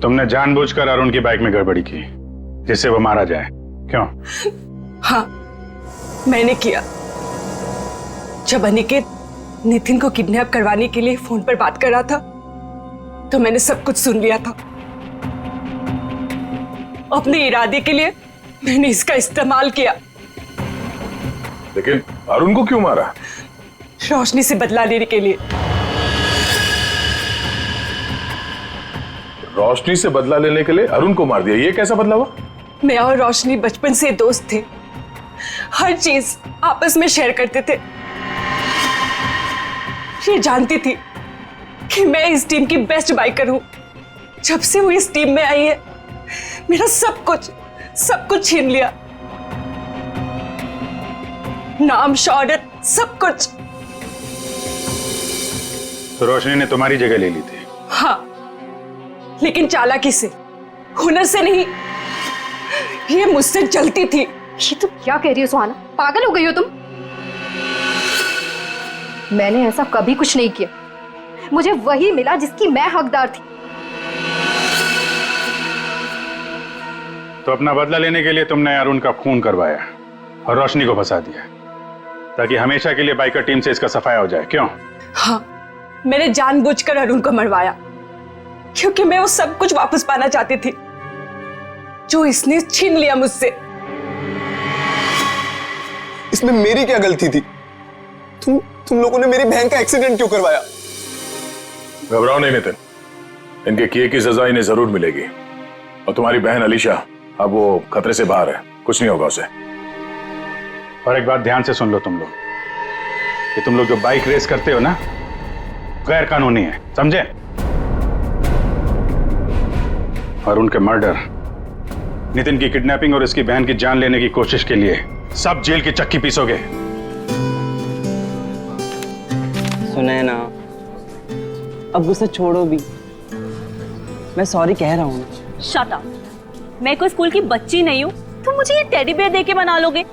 तुमने जानबूझकर अरुण की बाइक में गड़बड़ी की जिससे वो मारा जाए, क्यों? हाँ, मैंने किया। जब अनिकेत नितिन को किडनैप करवाने के लिए फोन पर बात कर रहा था तो मैंने सब कुछ सुन लिया था। अपने इरादे के लिए मैंने इसका इस्तेमाल किया। लेकिन अरुण को क्यों मारा? रोशनी से बदला लेने के लिए। रोशनी से बदला लेने के लिए अरुण को मार दिया, ये कैसा बदला हुआ? मैं और रोशनी बचपन से दोस्त थे, हर चीज आपस में शेयर करते थे। ये जानती थी कि मैं इस टीम की बेस्ट बाइकर हूं। जब से वो इस टीम में आई है मेरा सब कुछ छीन लिया, नाम शौहरत सब कुछ। तो रोशनी ने तुम्हारी जगह ले ली थी? हाँ, लेकिन चालाकी से, हुनर से नहीं। ये मुझसे जलती थी। ये तुम क्या कह रही हो सुहाना? पागल हो गई हो तुम? मैंने ऐसा कभी कुछ नहीं किया। मुझे वही मिला जिसकी मैं हकदार थी। तो अपना बदला लेने के लिए तुमने अरुण का खून करवाया और रोशनी को फंसा दिया ताकि हमेशा के लिए बाइकर टीम से इसका सफाया हो जाए, क्यों? हाँ, मैंने जानबूझकर अरुण को मरवाया क्योंकि मैं वो सब कुछ वापस पाना चाहती थी जो इसने छीन लिया मुझसे। इसमें मेरी क्या गलती थी? तुम लोगों ने मेरी बहन का एक्सीडेंट क्यों करवाया? घबराओ नहीं नितिन, इनके किए की सजा इन्हें जरूर मिलेगी। और तुम्हारी बहन अलीशा अब वो खतरे से बाहर है, कुछ नहीं होगा उसे। और एक बात ध्यान से सुन लो तुम लोग, कि तुम लोग जो बाइक रेस करते हो ना, गैर कानूनी है, समझे? और उनके मर्डर नितिन की किडनैपिंग और इसकी बहन की जान लेने की कोशिश के लिए सब जेल की चक्की पीसोगे। सुने ना, अब गुस्सा छोड़ो भी, मैं सॉरी कह रहा हूँ। Shut up. मैं कोई स्कूल की बच्ची नहीं हूँ, तुम मुझे ये टेडी बेयर दे के मना लोगे?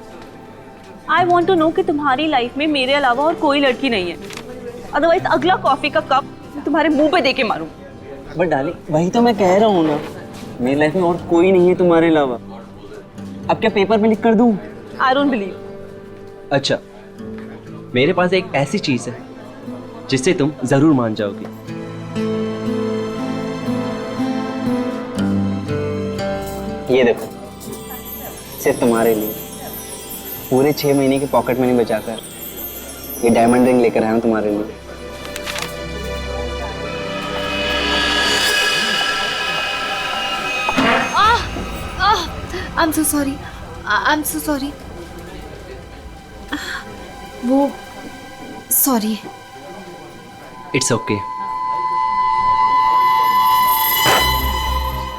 आई वॉन्ट टू नो कि तुम्हारी लाइफ में मेरे अलावा और कोई लड़की नहीं है, अदरवाइज अगला कॉफी का कप तुम्हारे मुंह पे दे के मारूं। बट डार्लिंग, वही तो मैं कह रहा हूँ ना, मेरी लाइफ में और कोई नहीं है तुम्हारे अलावा। अब क्या पेपर पे लिख कर दूं? I don't believe. अच्छा, मेरे पास एक ऐसी चीज है जिससे तुम जरूर मान जाओगी। ये देखो, सिर्फ तुम्हारे लिए पूरे 6 महीने की पॉकेट मनी बचाकर ये डायमंड रिंग लेकर आया हूं तुम्हारे लिए। I am so sorry, I am so sorry. वो सॉरी। It's okay.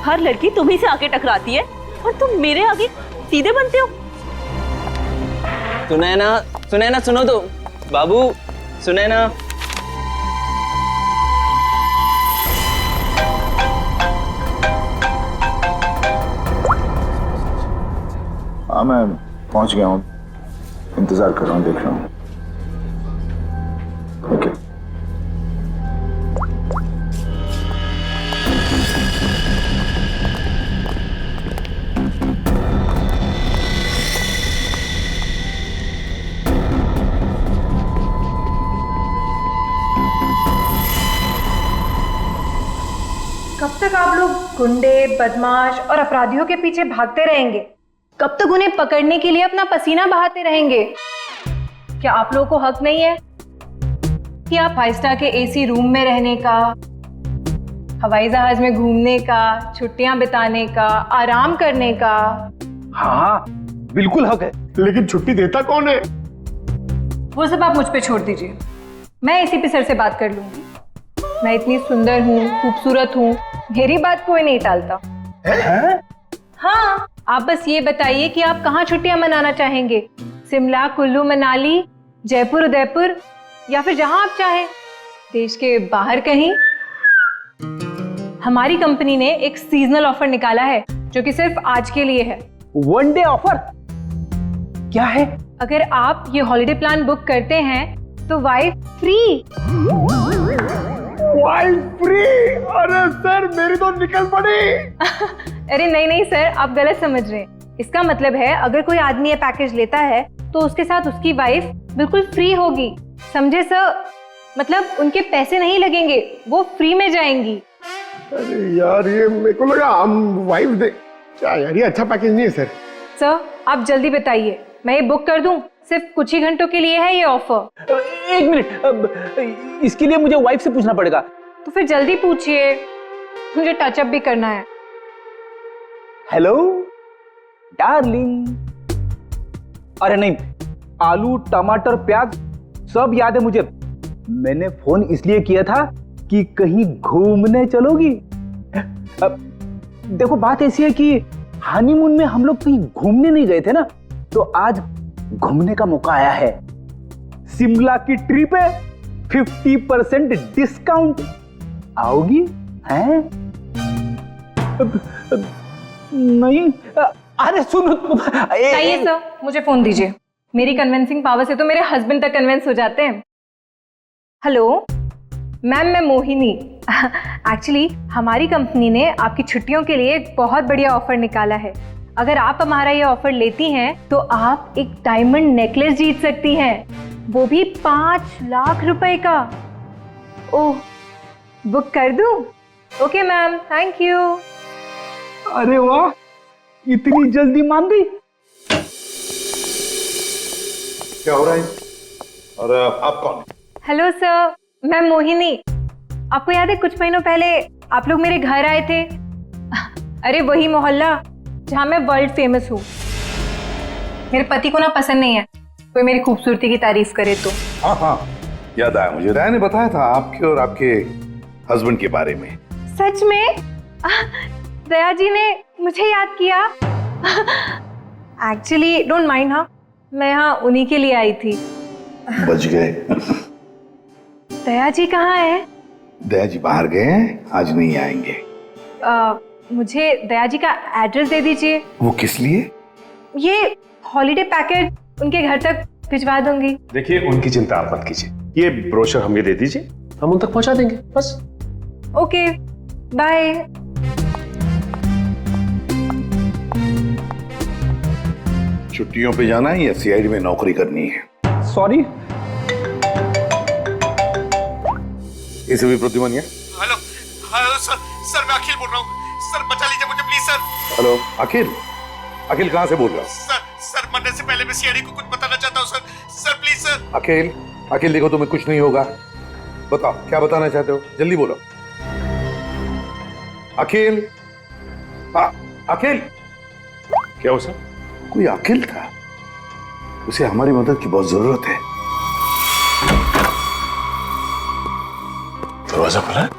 हर लड़की तुम्ही से आके टकराती है और तुम मेरे आगे सीधे बनते हो। सुनैना सुनो तो बाबू, सुनैना। हाँ, मैं पहुंच गया हूँ, इंतजार कर रहा हूँ, देख रहा हूँ। ओके। कब तक आप लोग गुंडे, बदमाश और अपराधियों के पीछे भागते रहेंगे? कब तक उन्हें पकड़ने के लिए अपना पसीना बहाते रहेंगे? क्या आप लोगों को हक नहीं है कि आप 5 स्टार के एसी रूम में रहने का, हवाई जहाज में घूमने का, छुट्टियां बिताने का, आराम करने का? हाँ, बिल्कुल हक है, लेकिन छुट्टी देता कौन है? वो सब आप मुझ पे छोड़ दीजिए, मैं एसीपी सर से बात कर लूंगी। मैं इतनी सुंदर हूँ, खूबसूरत हूँ, मेरी बात कोई नहीं टालता। हाँ, आप बस ये बताइए कि आप कहाँ छुट्टियां मनाना चाहेंगे? शिमला, कुल्लू, मनाली, जयपुर, उदयपुर, या फिर जहां आप चाहें, देश के बाहर कहीं। हमारी कंपनी ने एक सीजनल ऑफर निकाला है जो कि सिर्फ आज के लिए है। वन डे ऑफर क्या है? अगर आप ये हॉलिडे प्लान बुक करते हैं तो वाइफ फ्री। Wife free? अरे सर, मेरी तो निकल पड़ी। अरे नहीं सर, आप गलत समझ रहे हैं। इसका मतलब है अगर कोई आदमी ये पैकेज लेता है तो उसके साथ उसकी वाइफ बिल्कुल फ्री होगी, समझे सर? मतलब उनके पैसे नहीं लगेंगे, वो फ्री में जाएंगी। अरे यार, ये मेरे को लगा हम वाइफ दे। क्या यार, ये अच्छा पैकेज नहीं है सर। सर आप जल्दी बताइए, मैं ये बुक कर दूं? सिर्फ कुछ ही घंटों के लिए है ये ऑफर। 1 मिनट, इसके लिए मुझे वाइफ से पूछना पड़ेगा। तो फिर जल्दी पूछिए, मुझे टचअप भी करना है। Hello darling. अरे नहीं, आलू, टमाटर, प्याज सब याद है मुझे। मैंने फोन इसलिए किया था कि कहीं घूमने चलोगी? देखो, बात ऐसी है कि हनीमून में हम लोग कहीं घूमने नहीं गए थे ना, तो आज घूमने का मौका आया है। शिमला की ट्रिप है, 50% डिस्काउंट। आओगी? हैं? नहीं, अरे सुनो। चाहिए सर, मुझे फोन दीजिए। मेरी कन्विंसिंग पावर से तो मेरे हस्बैंड तक कन्विंस हो जाते हैं। हेलो मैम, मैं मोहिनी। एक्चुअली हमारी कंपनी ने आपकी छुट्टियों के लिए एक बहुत बढ़िया ऑफर निकाला है। अगर आप हमारा ये ऑफर लेती हैं तो आप एक डायमंड नेकलेस जीत सकती हैं, वो भी 5 लाख रुपए का। ओह, बुक कर दूं? Okay ma'am, thank you. अरे वाह, इतनी जल्दी मान गई। क्या हो रहा है? और आप कौन? हेलो सर, मैं मोहिनी। आपको याद है कुछ महीनों पहले आप लोग मेरे घर आए थे? अरे वही मोहल्ला जहां मैं वर्ल्ड फेमस हूँ। मेरे पति को ना पसंद नहीं है कोई मेरी खूबसूरती की तारीफ करे तो। हाँ, याद आया मुझे, राय ने बताया था आपके और आपके हस्बैंड के बारे में। सच में? दया जी ने मुझे याद किया। Actually don't mind. हाँ, मैं यहाँ उन्हीं के लिए आई थी। बच गए। दया जी कहाँ है? दया जी बाहर गए हैं, आज नहीं आएंगे। मुझे दया जी का एड्रेस दे दीजिए। वो किस लिए? ये हॉलीडे पैकेट उनके घर तक भिजवा दूंगी। देखिए, उनकी चिंता आप मत कीजिए, ये ब्रोशर हमें दे दीजिए, हम उन तक पहुंचा देंगे बस। Okay, bye. छुट्टियों पे जाना है या सीआईडी में नौकरी करनी है? सॉरी। इसे भी प्रतिमानिया। हेलो हेलो सर, मैं अखिल बोल रहा हूँ। सर बचा लीजिए मुझे प्लीज सर। हेलो अखिल, अखिल कहाँ से बोल रहा हूँ? सर मरने से पहले मैं सीआईडी को कुछ बताना चाहता हूँ सर प्लीज सर। अखिल, अखिल देखो तुम्हें कुछ नहीं होगा, बताओ क्या बताना चाहते हो, जल्दी बोलो। अखिल, अखिल। क्या हो सर? कोई अखिल था, उसे हमारी मदद की बहुत जरूरत है। दरवाजा खुला है?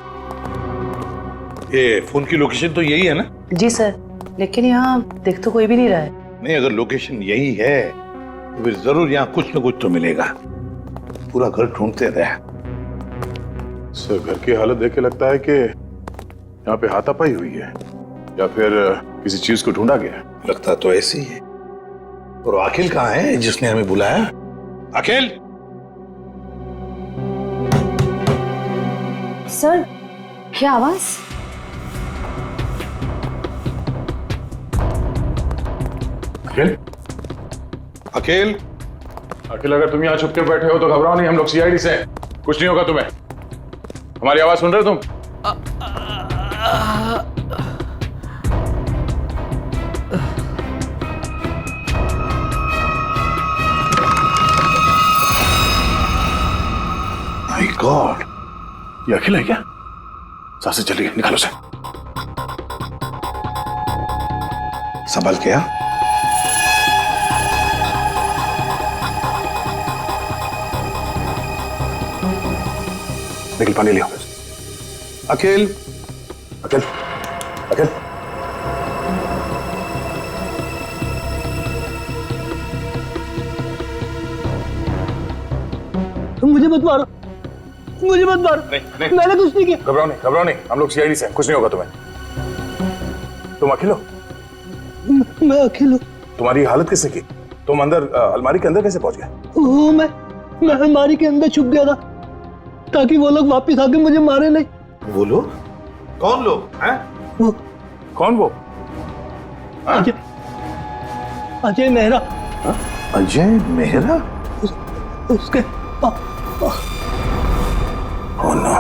ये फोन की लोकेशन तो यही है ना? जी सर, लेकिन यहाँ देख तो कोई भी नहीं रहा है। नहीं, अगर लोकेशन यही है तो फिर जरूर यहाँ कुछ न कुछ तो मिलेगा। पूरा घर ढूंढते रहे। सर घर की हालत देख के लगता है कि यहाँ पे हाथापाई हुई है या फिर किसी चीज को ढूंढा गया है। लगता तो ऐसे ही है। और अखिल कहाँ है जिसने हमें बुलाया? अखिल! सर, क्या आवाज? अखिल? अखिल? अखिल, अगर तुम यहाँ छुप के बैठे हो तो घबराओ नहीं, हम लोग सीआईडी से हैं। कुछ नहीं होगा तुम्हें। हमारी आवाज सुन रहे हो तुम? माय गॉड, ये अखिल है क्या? सांसें चली गई, निकालो से। संभल के आ। निकल, पानी लिया। अखिल, अखिल, अखिल। मुझे मत मारो, मुझे मत मारो। नहीं, मैंने कुछ नहीं किया। घबराओ नहीं, हम लोग सीआईडी से हैं, कुछ नहीं होगा तुम्हें। तुम अखिल हो? मैं अखिल हूँ। तुम्हारी हालत किसने की? तुम अंदर अलमारी के अंदर कैसे पहुंच गए? वो मैं अलमारी के अंदर छुप गया था ताकि वो लोग वापस आके मुझे मारे नहीं। वो लोग? कौन लोग हैं? वो कौन? वो अजय मेहरा। अजय मेहरा? उसके ओह नो,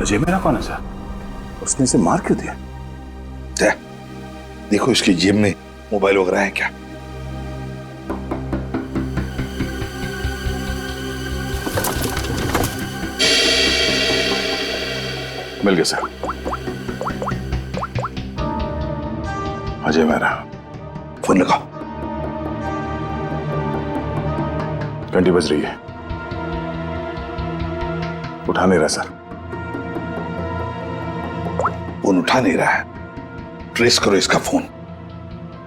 अजय मेहरा कौन है सर? उसने इसे मार क्यों दिया? देखो इसकी जेब में मोबाइल वगैरह है क्या? मिल गया सर। अजय मेहरा। फोन लगाओ। घंटी बज रही है, उठा नहीं रहा सर। फोन उठा नहीं रहा है, ट्रेस करो इसका फोन,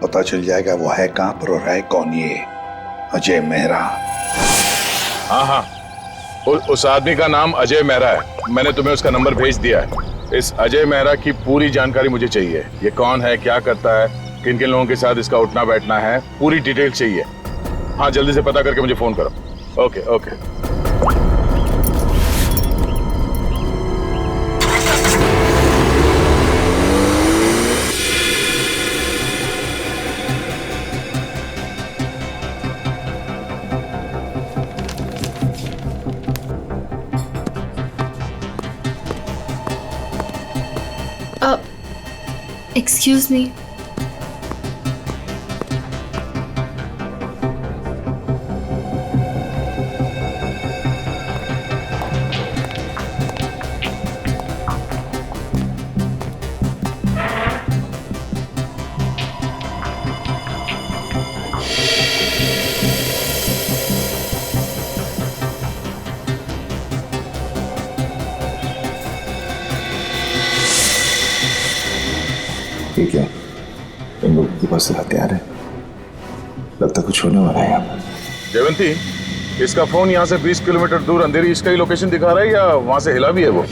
पता चल जाएगा वो है कहां पर और है कौन ये अजय मेहरा। हाँ, उस आदमी का नाम अजय मेहरा है। मैंने तुम्हें उसका नंबर भेज दिया है। इस अजय मेहरा की पूरी जानकारी मुझे चाहिए। ये कौन है, क्या करता है, किन किन लोगों के साथ इसका उठना बैठना है, पूरी डिटेल चाहिए। हाँ, जल्दी से पता करके मुझे फोन करो। Okay okay. Excuse me. ठीक है, पास तो हथियार है, लगता कुछ होने वाला है यहाँ पर। जयवंती, इसका फोन यहाँ से 20 किलोमीटर दूर अंधेरी इसका ही लोकेशन दिखा रहा है या वहां से हिला भी है वो?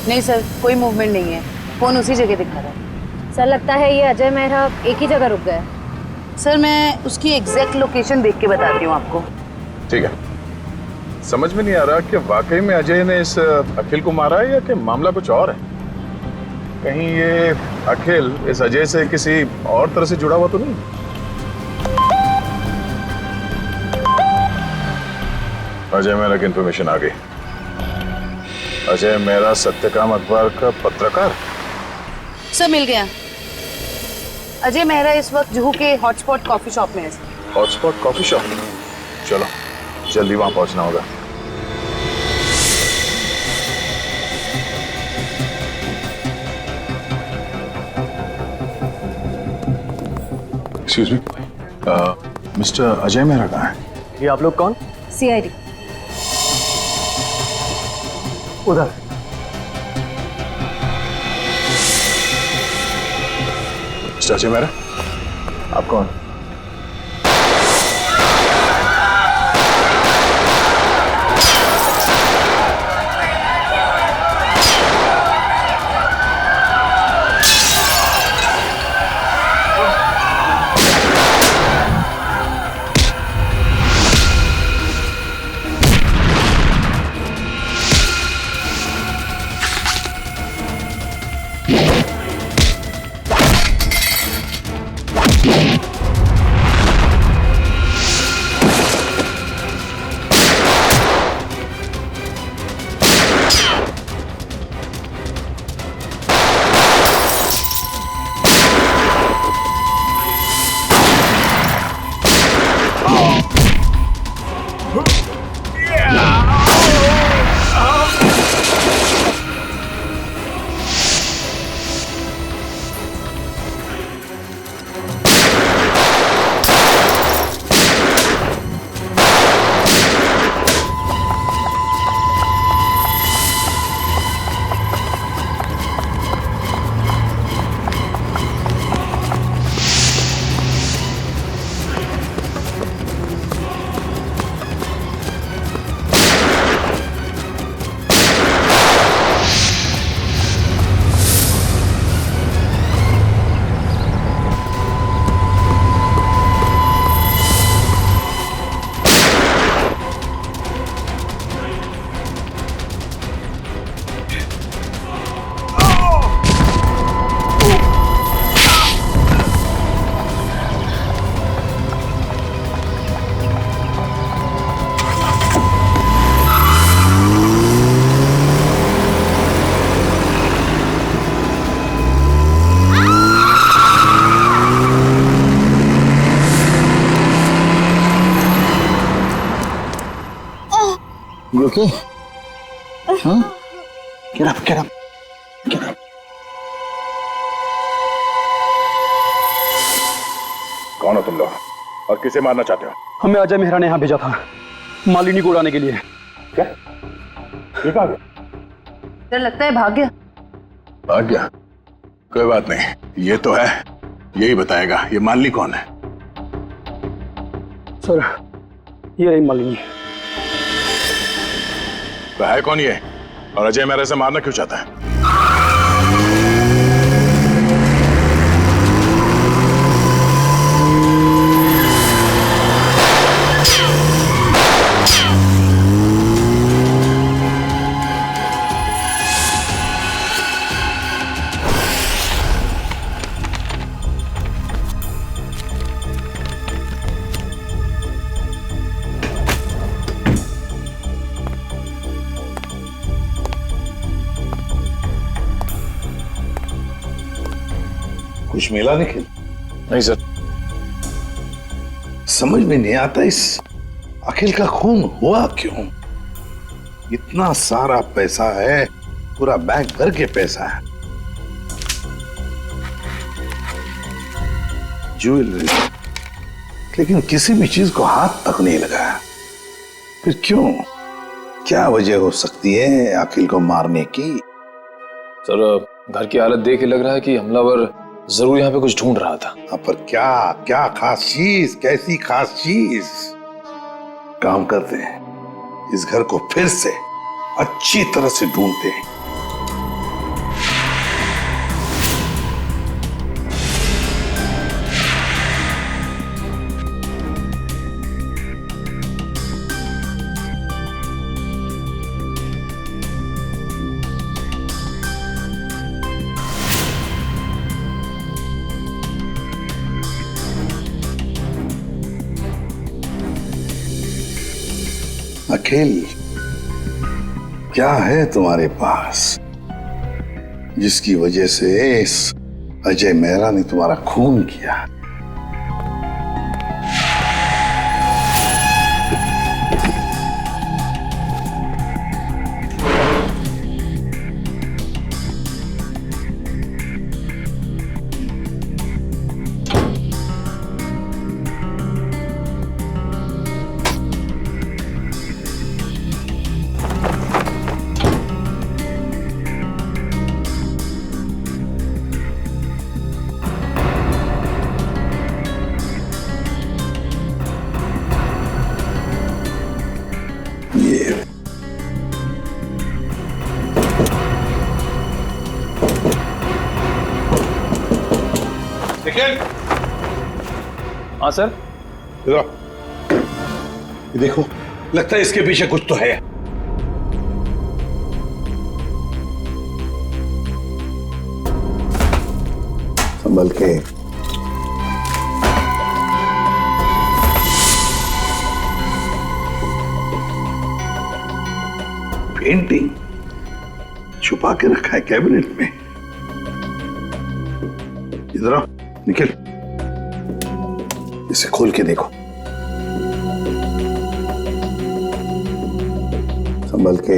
नहीं सर, कोई मूवमेंट नहीं है, फोन उसी जगह दिखा रहा है। सर लगता है ये अजय मेहरा एक ही जगह रुक गया। सर मैं उसकी एग्जैक्ट लोकेशन देख के बताती हूँ आपको। ठीक है। समझ में नहीं आ रहा कि वाकई में अजय ने इस अखिल को मारा है या कि मामला कुछ और है। कहीं ये अखिल इस अजय से किसी और तरह से जुड़ा हुआ तो नहीं? अजय मेहरा की इंफॉर्मेशन आ गई। अजय मेहरा सत्यकाम अखबार का पत्रकार। सर मिल गया। अजय मेहरा इस वक्त जुहू के हॉटस्पॉट कॉफी शॉप में है। हॉटस्पॉट कॉफी शॉप, चलो जल्दी वहां पहुंचना होगा। Excuse me, mister Ajay Mehra कहाँ है? ये आप लोग कौन? सीआईडी। उधर। मिस्टर अजय मेहरा, आप कौन? Okay. Huh? Get up, get up, get up. कौन हो तुम लोग और किसे मारना चाहते हो? हमें अजय मेहरा ने यहाँ भेजा था मालिनी को उड़ाने के लिए। क्या? ये कहाँ गया? सर लगता है भाग गया। भाग गया? कोई बात नहीं, ये तो है, यही बताएगा ये मालिनी कौन है। सर ये रही मालिनी। तो है कौन ये और अजय मेहरा से मारना क्यों चाहता है? कुछ मिला निखिल? नहीं सर। समझ में नहीं आता इस अखिल का खून हुआ क्यों? इतना सारा पैसा है, पूरा बैंक भर के पैसा है, ज्वेलरी, लेकिन किसी भी चीज को हाथ तक नहीं लगाया। फिर क्यों? क्या वजह हो सकती है अखिल को मारने की? सर घर की हालत देख के लग रहा है कि हमलावर जरूर यहाँ पे कुछ ढूंढ रहा था। हाँ, पर क्या क्या खास चीज, कैसी खास चीज? काम करते हैं, इस घर को फिर से अच्छी तरह से ढूंढते हैं। अखिल, क्या है तुम्हारे पास जिसकी वजह से इस अजय मेहरा ने तुम्हारा खून किया? हाँ सर। देखो, लगता है इसके पीछे कुछ तो है। संभल के। पेंटिंग छुपा के रखा है कैबिनेट में। इधर आओ निखिल, इसे खोल के देखो। संभल के।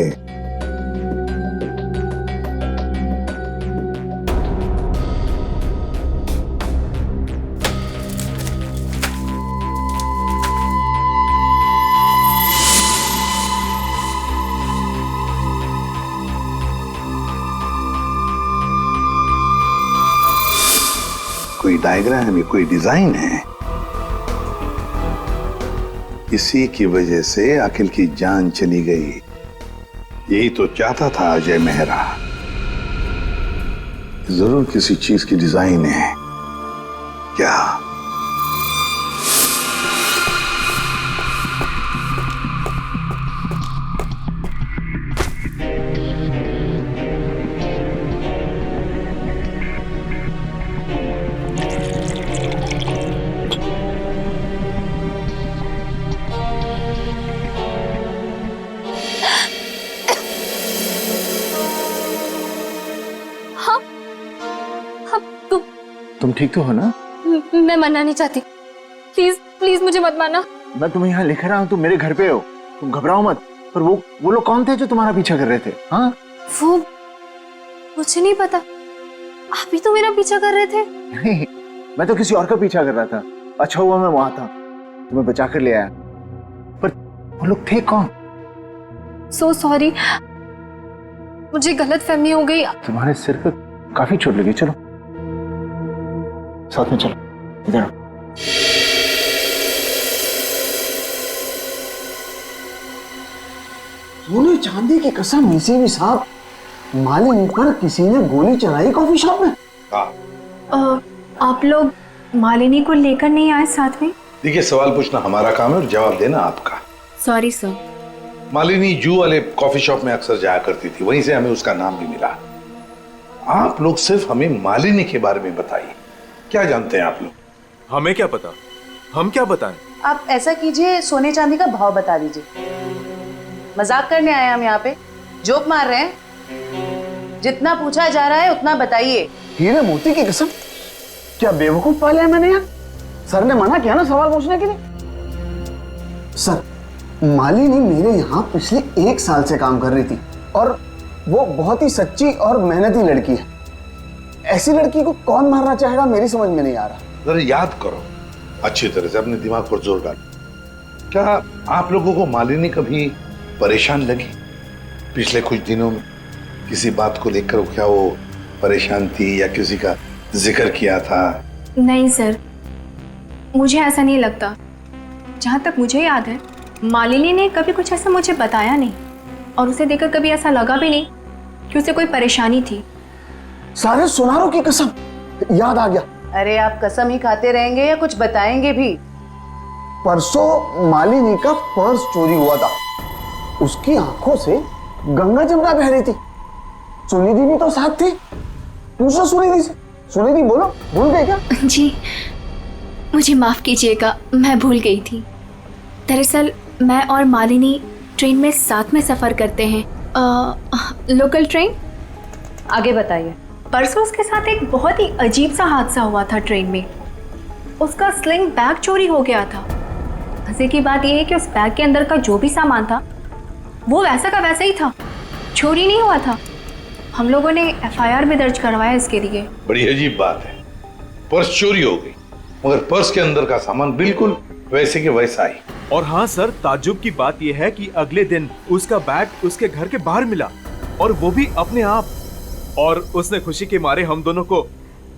कोई डायग्राम है, कोई डिजाइन है। इसी की वजह से अखिल की जान चली गई। यही तो चाहता था अजय मेहरा। जरूर किसी चीज की डिजाइन है। क्या? तुम ठीक तो हो ना? मैं मरना नहीं चाहती। प्लीज प्लीज मुझे मत मारना। मैं तुम्हें यहाँ लिख रहा हूँ, तुम मेरे घर पे हो, तुम घबराओ मत। पर वो लोग कौन थे जो तुम्हारा पीछा कर रहे थे? हाँ, वो मुझे नहीं पता। आप ही तो मेरा पीछा कर रहे थे। नहीं, मैं तो किसी और का पीछा कर रहा था। अच्छा हुआ मैं वहां था, तुम्हें बचा कर ले आया। पर वो लोग थे कौन? सो सॉरी, मुझे गलत फहमी हो गई। तुम्हारे सिर पे काफी चोट लगी। चलो साथ में चलो। इधर सोने चांदी की कसम, नसीबी साहब, मालिनी पर किसी ने गोली चलाई कॉफी शॉप में। आप लोग मालिनी को लेकर नहीं आए साथ में? देखिए, सवाल पूछना हमारा काम है और जवाब देना आपका। Sorry sir. मालिनी जू वाले कॉफी शॉप में अक्सर जाया करती थी, वहीं से हमें उसका नाम भी मिला। आप लोग सिर्फ हमें मालिनी के बारे में बताइए, क्या जानते हैं आप लोग? हमें क्या पता, हम क्या बताएं? आप ऐसा कीजिए, सोने चांदी का भाव बता दीजिए। मजाक करने आए हम यहाँ पे, जोक मार रहे हैं? जितना पूछा जा रहा है उतना बताइए। हीरे मोती की कसम, क्या बेवकूफ पाला है मैंने यार। सर ने मना किया ना सवाल पूछने के लिए। सर, मालिनी मेरे यहाँ पिछले 1 साल से काम कर रही थी और वो बहुत ही सच्ची और मेहनती लड़की है। ऐसी लड़की को कौन मारना चाहेगा, मेरी समझ में नहीं आ रहा। जरा याद करो अच्छी तरह से, अपने दिमाग पर जोर डालो। क्या आप लोगों को मालिनी कभी परेशान लगी पिछले कुछ दिनों में? किसी बात को लेकर क्या वो परेशान थी या किसी का जिक्र किया था? नहीं सर, मुझे ऐसा नहीं लगता। जहाँ तक मुझे याद है, मालिनी ने कभी कुछ ऐसा मुझे बताया नहीं, और उसे देखकर कभी ऐसा लगा भी नहीं कि उसे कोई परेशानी थी। सारे सुनारों की कसम, याद आ गया। अरे आप कसम ही खाते रहेंगे या कुछ बताएंगे भी? परसों मालिनी का पर्स चोरी हुआ था। उसकी आंखों से गंगा जमुना बह रही थी। सुनिधि भी तो साथ थी। पूछो सुनिधि से। सुनिधि बोलो, भूल गए क्या? जी मुझे माफ कीजिएगा, मैं भूल गई थी। दरअसल मैं और मालिनी ट्रेन में साथ में सफर करते हैं, लोकल ट्रेन। आगे बताइए। परसों उसके साथ एक बहुत ही अजीब सा हादसा हुआ था ट्रेन में। उसका स्लिंग बैग चोरी हो गया था। मजे की बात यह है कि उस बैग के अंदर का जो भी सामान था वो वैसा का वैसा ही था, चोरी नहीं हुआ था। हम लोगों ने FIR भी दर्ज करवाया इसके लिए। बड़ी अजीब बात है, पर्स चोरी हो गई मगर पर्स के अंदर का सामान बिल्कुल वैसे के वैसा ही। और हाँ सर, ताज्जुब की बात यह है कि अगले दिन उसका बैग उसके घर के बाहर मिला, और वो भी अपने आप। और उसने खुशी के मारे हम दोनों को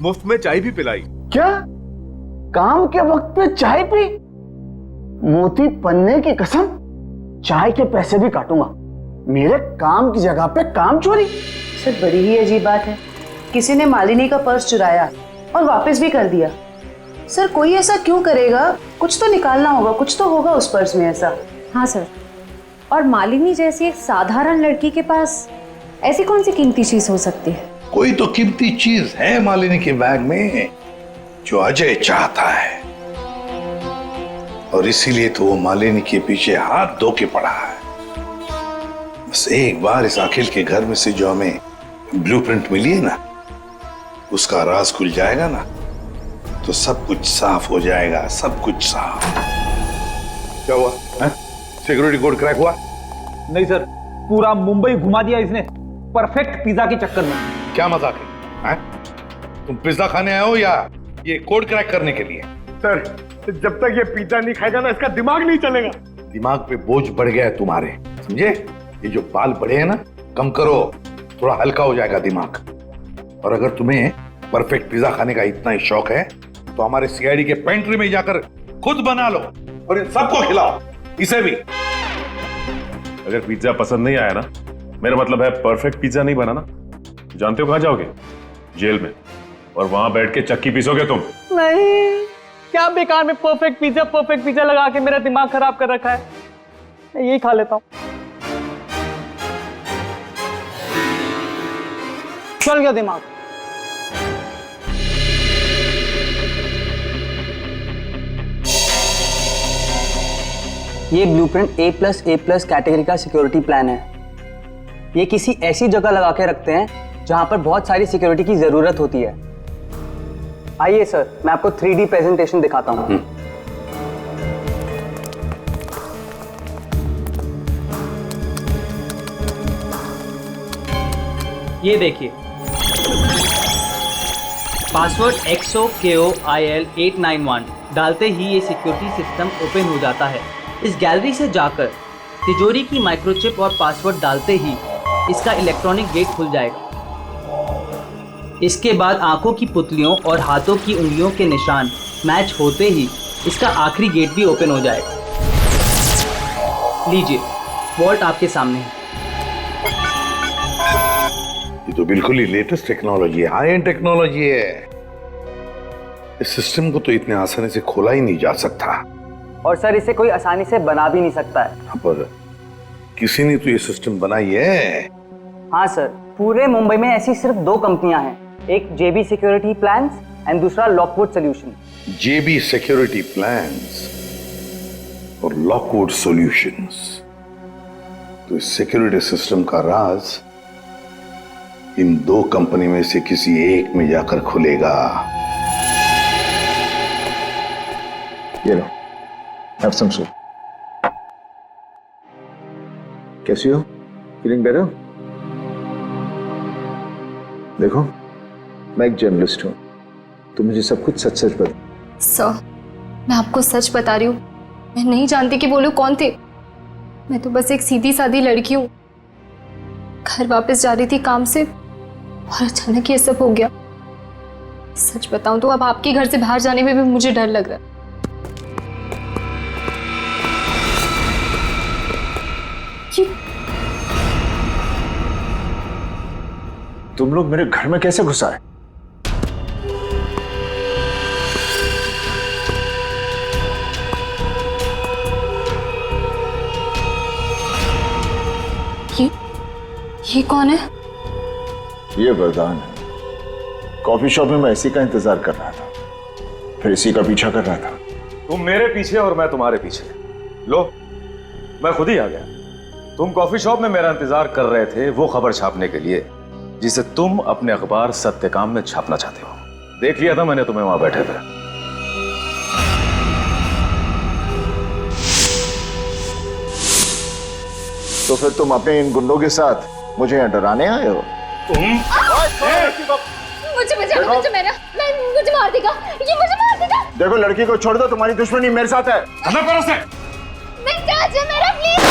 मुफ्त में चाय भी पिलाई। क्या? काम के वक्त पे चाय पी? मोती पन्ने की कसम, चाय के पैसे भी काटूंगा। मेरे काम की जगह पे काम चोरी? सर बड़ी ही अजीब बात है। किसी ने मालिनी का पर्स चुराया और वापस भी कर दिया। सर कोई ऐसा क्यों करेगा? कुछ तो निकालना होगा, कुछ तो होगा उस पर्स में ऐसा। हाँ सर, और मालिनी जैसी एक साधारण लड़की के पास ऐसी कौन सी कीमती चीज हो सकती है? कोई तो कीमती चीज है मालिनी के बैग में जो अजय चाहता है, और इसीलिए तो वो मालिनी के पीछे हाथ धो के पड़ा है। बस एक बार इस अखिल के घर में से जो हमें ब्लूप्रिंट मिली है ना, उसका राज खुल जाएगा ना, तो सब कुछ साफ हो जाएगा, सब कुछ साफ। क्या हुआ? सिक्योरिटी कोड क्रैक हुआ? नहीं सर, पूरा मुंबई घुमा दिया इसने परफेक्ट पिज्जा के चक्कर में। क्या मजाक है? तुम पिज्जा खाने आए हो या ये कोड क्रैक करने के लिए? सर जब तक ये पिज्जा नहीं खाएगा ना, इसका दिमाग नहीं चलेगा। दिमाग पे बोझ बढ़ गया है तुम्हारे, समझे? ये जो बाल बढ़े हैं ना, कम करो, थोड़ा हल्का हो जाएगा दिमाग। और अगर तुम्हें परफेक्ट पिज्जा खाने का इतना ही शौक है तो हमारे CID के पेंट्री में जाकर खुद बना लो और इन सबको खिलाओ, इसे भी। अगर पिज्जा पसंद नहीं आया ना, मेरा मतलब है परफेक्ट पिज्जा नहीं बना ना, जानते हो कहां जाओगे? जेल में, और वहां बैठ के चक्की पीसोगे तुम। नहीं, क्या बेकार में परफेक्ट पिज्जा लगा के मेरा दिमाग खराब कर रखा है। मैं यही खा लेता हूँ। चल गया दिमाग। ये ब्लूप्रिंट A+A+ कैटेगरी का सिक्योरिटी प्लान है। ये किसी ऐसी जगह लगा के रखते हैं जहां पर बहुत सारी सिक्योरिटी की जरूरत होती है। आइए सर, मैं आपको 3D प्रेजेंटेशन दिखाता हूं। ये देखिए, पासवर्ड XOKOIL891 डालते ही ये सिक्योरिटी सिस्टम ओपन हो जाता है। इस गैलरी से जाकर तिजोरी की माइक्रोचिप और पासवर्ड डालते ही इसका इलेक्ट्रॉनिक गेट खुल जाएगा। इसके बाद आंखों की पुतलियों और हाथों की उंगलियों के निशान मैच होते ही इसका आखिरी गेट भी ओपन हो जाएगा। लीजिए, वॉल्ट आपके सामने है। ये तो बिल्कुल ही लेटेस्ट टेक्नोलॉजी है, हाई एंड टेक्नोलॉजी है। इस सिस्टम को तो इतने आसानी से खोला ही नहीं जा सकता। और सर, इसे कोई आसानी से बना भी नहीं सकता है। पर किसी ने तो ये सिस्टम बनाई है। हाँ सर, पूरे मुंबई में ऐसी सिर्फ 2 कंपनियां हैं, एक JB सिक्योरिटी प्लान्स एंड दूसरा Lockwood solution. JB security plans और लॉकवुड सॉल्यूशंस। तो इस सिक्योरिटी सिस्टम का राज इन 2 कंपनी में से किसी एक में जाकर खुलेगा। ये लो, हैव सम सूप। कैसी हो? Feeling better? देखो, मैं एक जर्नलिस्ट हूं, तो मुझे सब कुछ सच सच बता। सर, मैं आपको सच बता रही हूँ, मैं नहीं जानती कि वो लोग कौन थे। मैं तो बस एक सीधी सादी लड़की हूँ, घर वापस जा रही थी काम से और अचानक ये सब हो गया। सच बताऊं तो अब आपके घर से बाहर जाने में भी मुझे डर लग रहा है। तुम लोग मेरे घर में कैसे घुस आए? ये कौन है? ये वरदान है। कॉफी शॉप में मैं इसी का इंतजार कर रहा था, फिर इसी का पीछा कर रहा था। तुम मेरे पीछे और मैं तुम्हारे पीछे। लो, मैं खुद ही आ गया। तुम कॉफी शॉप में मेरा इंतजार कर रहे थे वो खबर छापने के लिए जिसे तुम अपने अखबार सत्यकाम में छापना चाहते हो। देख लिया था मैंने तुम्हें वहां बैठे थे। तो फिर तुम अपने इन गुंडों के साथ मुझे यहाँ डराने आए हो? मुझे मार देगा, ये मुझे मार देगा। देखो, लड़की को छोड़ दो, तुम्हारी दुश्मनी मेरे साथ है। मेरा please.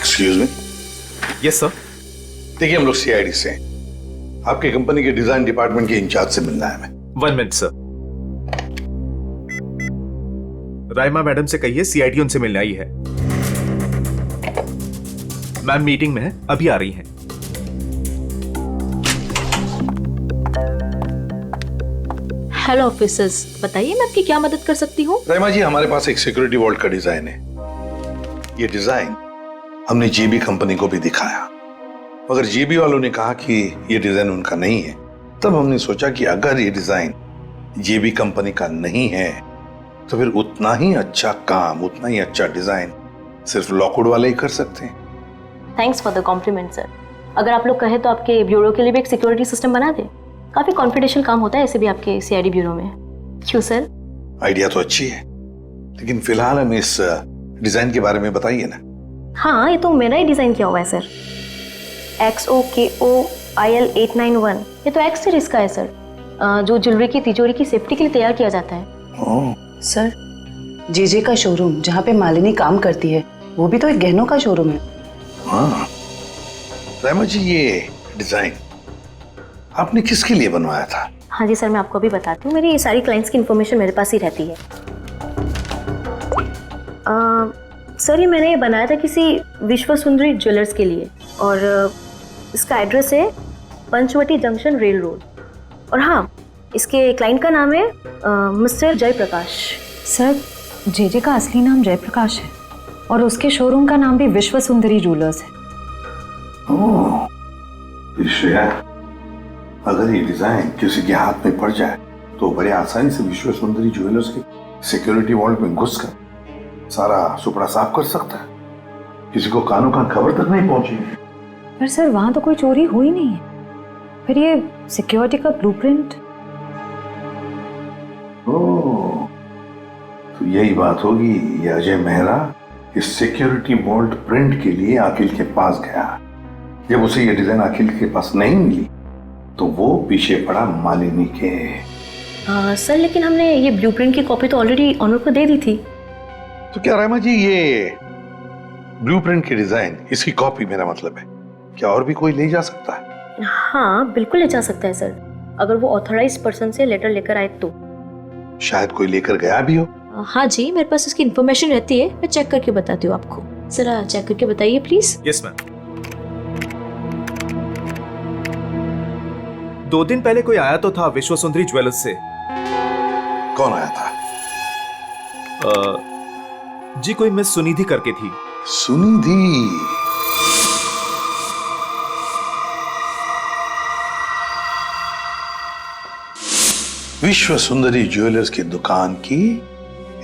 Excuse me. Yes sir. देखिए, हम लोग सीआईडी से हैं। आपकी कंपनी के डिजाइन डिपार्टमेंट के इंचार्ज से मिलना है हमें। 1 मिनट सर। राइमा मैडम से कहिए सीआईडी उनसे मिलने आई है। मैम मीटिंग में है, अभी आ रही हैं। हेलो ऑफिसर्स, बताइए मैं आपकी क्या मदद कर सकती हूँ? राइमा जी, हमारे पास एक सिक्योरिटी वॉल्ट का डिजाइन है। ये डिजाइन हमने जेबी कंपनी को भी दिखाया, मगर जेबी वालों ने कहा कि ये डिजाइन उनका नहीं है। तब हमने सोचा कि अगर ये डिजाइन जेबी कंपनी का नहीं है तो फिर उतना ही अच्छा काम, उतना ही अच्छा डिजाइन सिर्फ लॉकवुड वाले ही कर सकते हैं। Thanks for the compliment sir. अगर आप लोग कहें तो आपके ब्यूरो के लिए भी एक सिक्योरिटी सिस्टम बना दें। काफी कॉन्फिडेंशियल काम होता है ऐसे भी आपके सीआईडी ब्यूरो में। क्यों सर? आइडिया तो अच्छी है, लेकिन फिलहाल हमें इस डिजाइन के बारे में बताइए ना। हाँ, ये तो मेरा ही डिजाइन किया हुआ है सर। XOKOIL891, ये तो एक्स सीरीज का है सर, जो ज्वेलरी की तिजोरी की सेफ्टी के लिए तैयार किया जाता है। सर, जेजे का शोरूम जहाँ पे मालिनी काम करती है वो भी तो एक गहनों का शोरूम है। हाँ राइमा जी, ये डिजाइन आपने किसके लिए बनवाया था? हाँ जी सर, मैं आपको अभी बताती हूँ। मेरी सारी क्लाइंट्स की इन्फॉर्मेशन मेरे पास ही रहती है। सर, ये मैंने बनाया था किसी विश्व सुंदरी ज्वेलर्स के लिए, और इसका एड्रेस है पंचवटी जंक्शन रेल रोड। और हाँ, इसके क्लाइंट का नाम है मिस्टर जयप्रकाश। सर, जेजे का असली नाम जयप्रकाश है और उसके शोरूम का नाम भी विश्व सुंदरी ज्वेलर्स है। ओह, श्रेया, अगर ये डिजाइन किसी के हाथ में पड़ जाए तो बड़े आसानी से विश्व सुंदरी ज्वेलर्स के सिक्योरिटी वॉल्ट में घुसकर सारा सुपड़ा साफ कर सकता है। किसी को कानों कान खबर तक नहीं पहुंचेगी। पर सर, वहां तो कोई चोरी हुई नहीं है। फिर ये सिक्योरिटी का ब्लूप्रिंट। ओह, तो यही बात होगी। ये अजय मेहरा इस सिक्योरिटी वॉल्ट प्रिंट के लिए अखिल के पास गया। जब उसे ये डिजाइन अखिल के पास नहीं मिली तो वो पीछे पड़ा मालिनी के। सर, लेकिन हमने ये ब्लूप्रिंट की कॉपी तो ऑलरेडी ऑनर को दे दी थी। तो क्या रामा जी, ये ब्लूप्रिंट की डिजाइन, इसकी कॉपी मेरा मतलब है, क्या और भी कोई ले जा सकता है? हाँ, बिल्कुल ले जा सकता है सर, अगर वो ऑथराइज्ड पर्सन से लेटर लेकर आए तो। शायद कोई लेकर गया भी हो। हाँ जी, मेरे पास इसकी इन्फॉर्मेशन रहती है, मैं चेक करके बताती हूँ आपको। जरा चेक करके बताइए प्लीज। Yes ma'am. 2 दिन पहले कोई आया तो था विश्व सुंदरी ज्वेलर्स से। कौन आया था? जी, कोई मिस सुनिधि करके थी। सुनिधि? विश्व सुंदरी ज्वेलर्स की दुकान की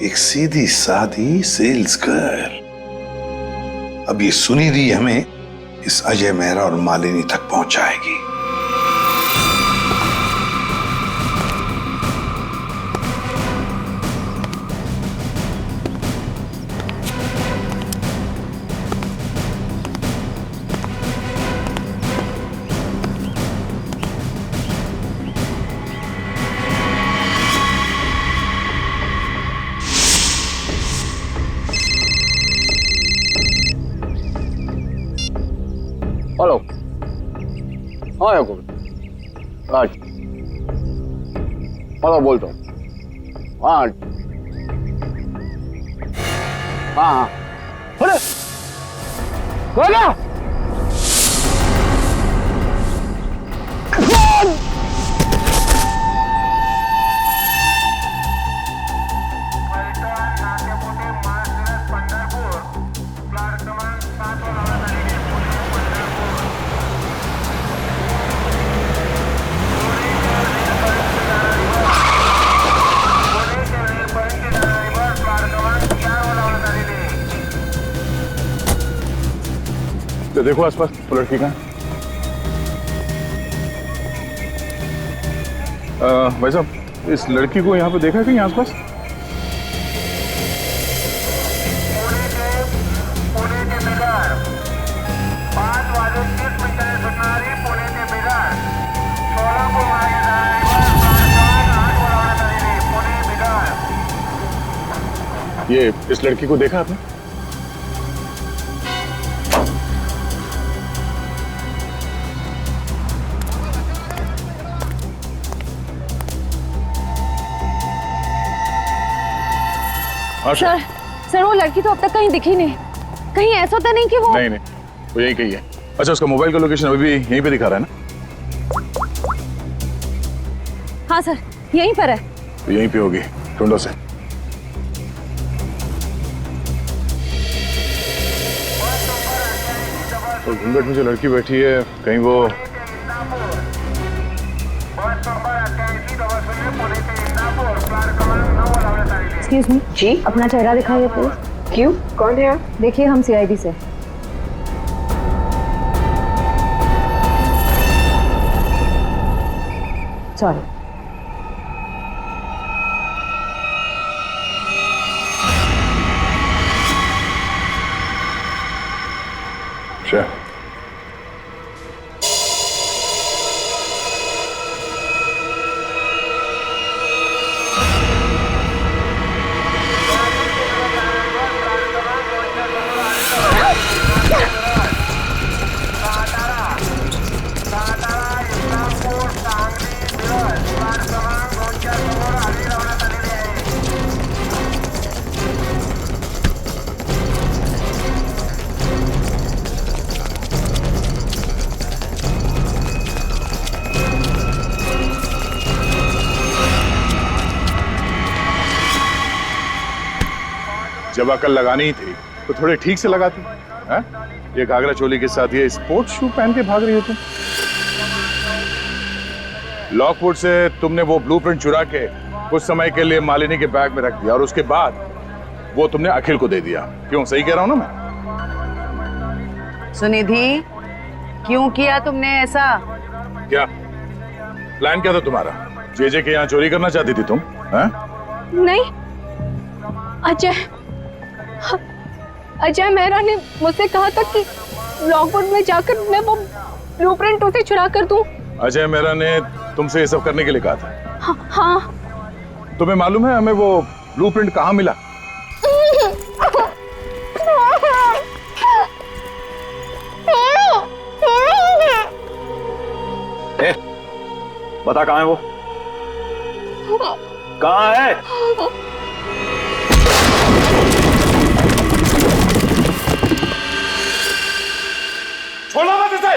एक सीधी सादी सेल्स गर्ल। अब ये सुनिधि हमें इस अजय मेहरा और मालिनी तक पहुंचाएगी। हाँ याकूब, अच्छा बोलता हूँ। हाँ हाँ हाँ, अरे कौन है? तो देखो आसपास वो लड़की कहाँ है? भाई साहब, इस लड़की को यहाँ पे देखा है कहीं आसपास? ये इस लड़की को देखा आपने? सर, सर वो लड़की तो अब तक कहीं दिखी नहीं। कहीं ऐसा तो नहीं कि वो नहीं, वो यही कही है। अच्छा, उसका मोबाइल का लोकेशन अभी भी यहीं पे दिखा रहा है ना? हाँ सर, यहीं पर है। तो यहीं पे होगी, ढूंढो से। तो घूंघट में जो लड़की बैठी है, कहीं वो एक्सक्यूज मी जी, अपना चेहरा दिखाइए प्लीज। क्यों, कौन है आप? देखिए, हम CID से। सॉरी। अच्छा, जब अकल लगानी ही थी तो थोड़े ठीक से लगाती हैं? ये घाघरा चोली के साथ ये स्पोर्ट्स शू पहन के भाग रही हो तुम। लॉकवुड से तुमने वो ब्लूप्रिंट चुरा के कुछ समय के लिए मालिनी के बैग में रख दिया और उसके बाद वो तुमने अखिल को दे दिया। क्यों, सही कह रहा हूं ना मैं? सुनिधि, क्यों किया तुमने ऐसा? क्या प्लान क्या था तुम्हारा? जेजे के यहाँ चोरी करना चाहती थी तुम? हैं? नहीं, अजय मेहरा ने मुझसे कहा था कि लॉकवुड में जाकर मैं वो ब्लूप्रिंट उसे चुरा कर दूं। अजय मेहरा ने तुमसे ये सब करने के लिए कहा था? हाँ। तुम्हें मालूम है हमें वो ब्लूप्रिंट कहाँ मिला? बता कहाँ है वो? कहाँ है? छोड़ो मत इसे!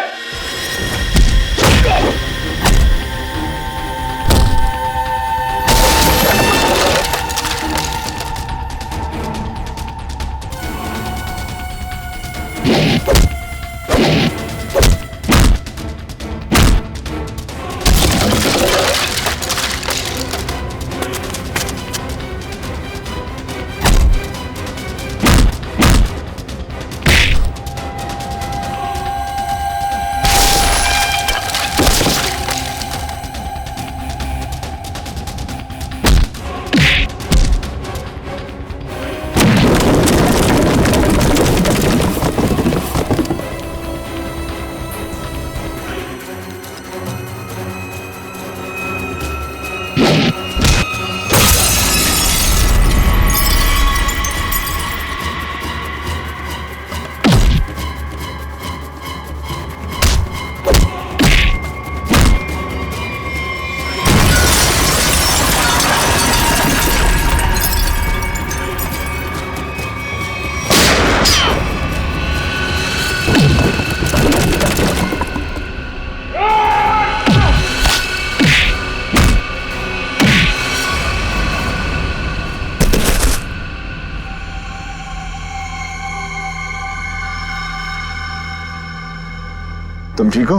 तुम ठीक हो?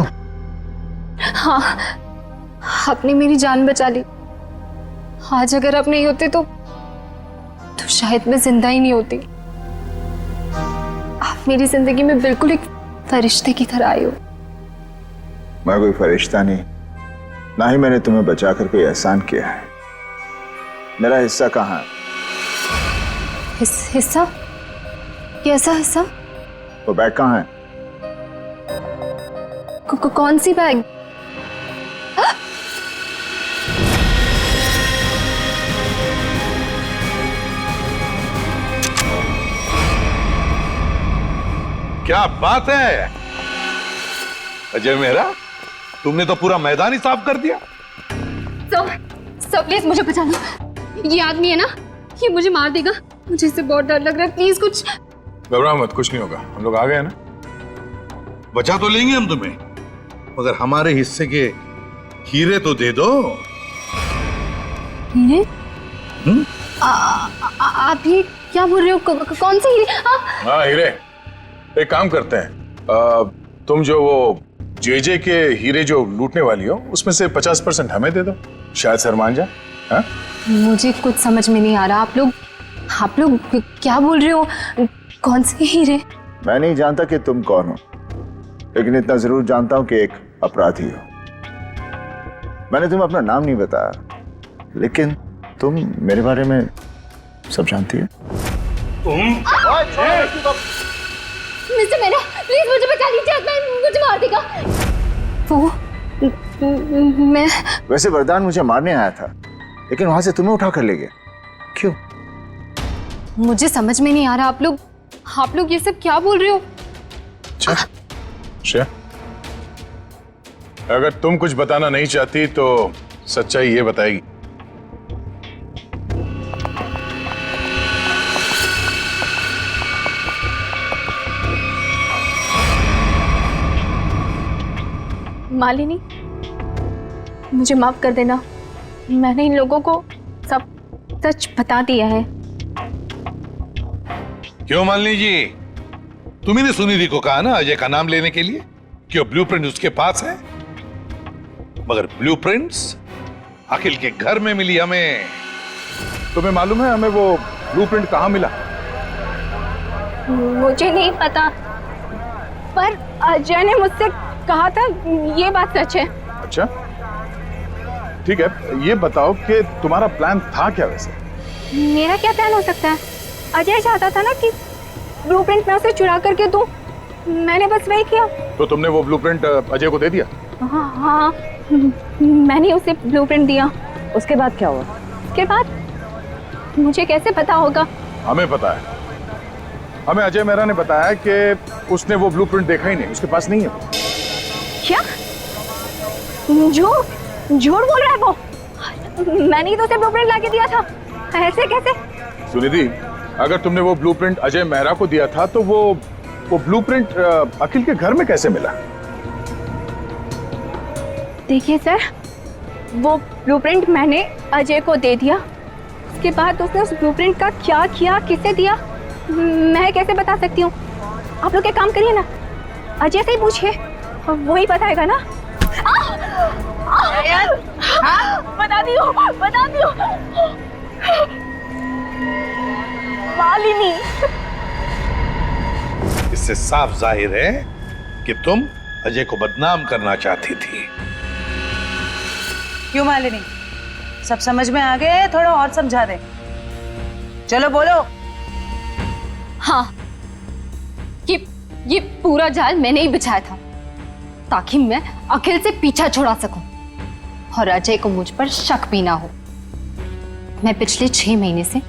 हाँ, आपने मेरी जान बचा ली। आज अगर आप नहीं होते तो शायद मैं जिंदा ही नहीं होती। आप मेरी जिंदगी में बिल्कुल एक फरिश्ते की तरह आए हो। मैं कोई फरिश्ता नहीं, ना ही मैंने तुम्हें बचाकर कोई एहसान किया है। मेरा हिस्सा कहाँ है? हिस्सा? कैसा हिस्सा? वो बैग कहाँ है? कौन सी बैग? क्या बात है अजय मेहरा, तुमने तो पूरा मैदान ही साफ कर दिया। सब प्लीज मुझे बचा लो। ये आदमी है ना, ये मुझे मार देगा। मुझे इससे बहुत डर लग रहा है। प्लीज कुछ। घबराओ मत, कुछ नहीं होगा। हम लोग आ गए ना। बचा तो लेंगे हम तुम्हें, मगर हमारे हिस्से के हीरे तो दे दो। हीरे? आप ये क्या बोल रहे हो? कौन से हीरे? हाँ हीरे। एक काम करते हैं, तुम जो वो जेजे के हीरे जो लूटने वाली हो उसमें से 50% हमें दे दो, शायद सर मान जाए। हाँ? मुझे कुछ समझ में नहीं आ रहा। आप लोग क्या बोल रहे हो? कौन से हीरे? मैं नहीं जानता कि तुम कौन हो, लेकिन इतना जरूर जानता हूं कि एक अपराधी हो। मैंने तुम्हें अपना नाम नहीं बताया, लेकिन तुम मेरे बारे में सब जानती है। मिस्टर मेरा, प्लीज मुझे बचा लीजिए। मुझे मार देगा वो। मैं वैसे वरदान मुझे मारने आया था, लेकिन वहां से तुम्हें उठा कर ले गया। क्यों? मुझे समझ में नहीं आ रहा। आप लोग ये सब क्या बोल रहे हो? अच्छा, अगर तुम कुछ बताना नहीं चाहती तो सच्चाई ये बताएगी। मालिनी, मुझे माफ कर देना। मैंने इन लोगों को सब सच बता दिया है। क्यों मालिनी जी, तुम्ही ने सुनिधि को कहा ना अजय का नाम लेने के लिए कि वो ब्लूप्रिंट उसके पास है, मगर ब्लूप्रिंट्स अखिल के घर में मिली हमें। तुम्हें मालूम है हमें वो ब्लूप्रिंट कहाँ मिला? मुझे नहीं पता, पर अजय ने मुझसे कहा था। ये बात सच है। अच्छा ठीक है, ये बताओ कि तुम्हारा प्लान था क्या वैसे? मेरा क्या प्लान हो सकता है? अजय चाहता था ना कि ब्लूप्रिंट मैं उसे चुरा करके दूं। मैंने बस वही किया। तो तुमने वो ब्लूप्रिंट अजय को दे दिया? हाँ, मैंने उसे ब्लूप्रिंट दिया। उसके बाद क्या हुआ? उसके बाद मुझे कैसे पता होगा? हमें पता है। हमें अजय मेहरा ने बताया कि उसने वो ब्लूप्रिंट देखा ही नहीं, उसके पास नहीं है। क्या? झूठ बोल रहा है वो। मैंने ही तो उसे ब्लूप्रिंट लाके दिया था। ऐसे कैसे? सुनिधि, अगर तुमने वो ब्लूप्रिंट अजय मेहरा को दिया था तो वो ब्लूप्रिंट अखिल के घर में कैसे मिला? देखिए सर, वो ब्लूप्रिंट मैंने अजय को दे दिया। उसके बाद उसने उस ब्लूप्रिंट का क्या किया, किसे दिया, मैं कैसे बता सकती हूँ? आप लोग एक काम करिए ना, अजय से ही पूछिए, वही बताएगा ना। बता दियो। मालिनी, इससे साफ जाहिर है कि तुम अजय को बदनाम करना चाहती थी। क्यों मालिनी, सब समझ में आ गए? थोड़ा और समझा दे। चलो बोलो। हाँ, ये पूरा जाल मैंने ही बिछाया था ताकि मैं अखिल से पीछा छुड़ा सकूं और अजय को मुझ पर शक भी ना हो। मैं पिछले 6 महीने से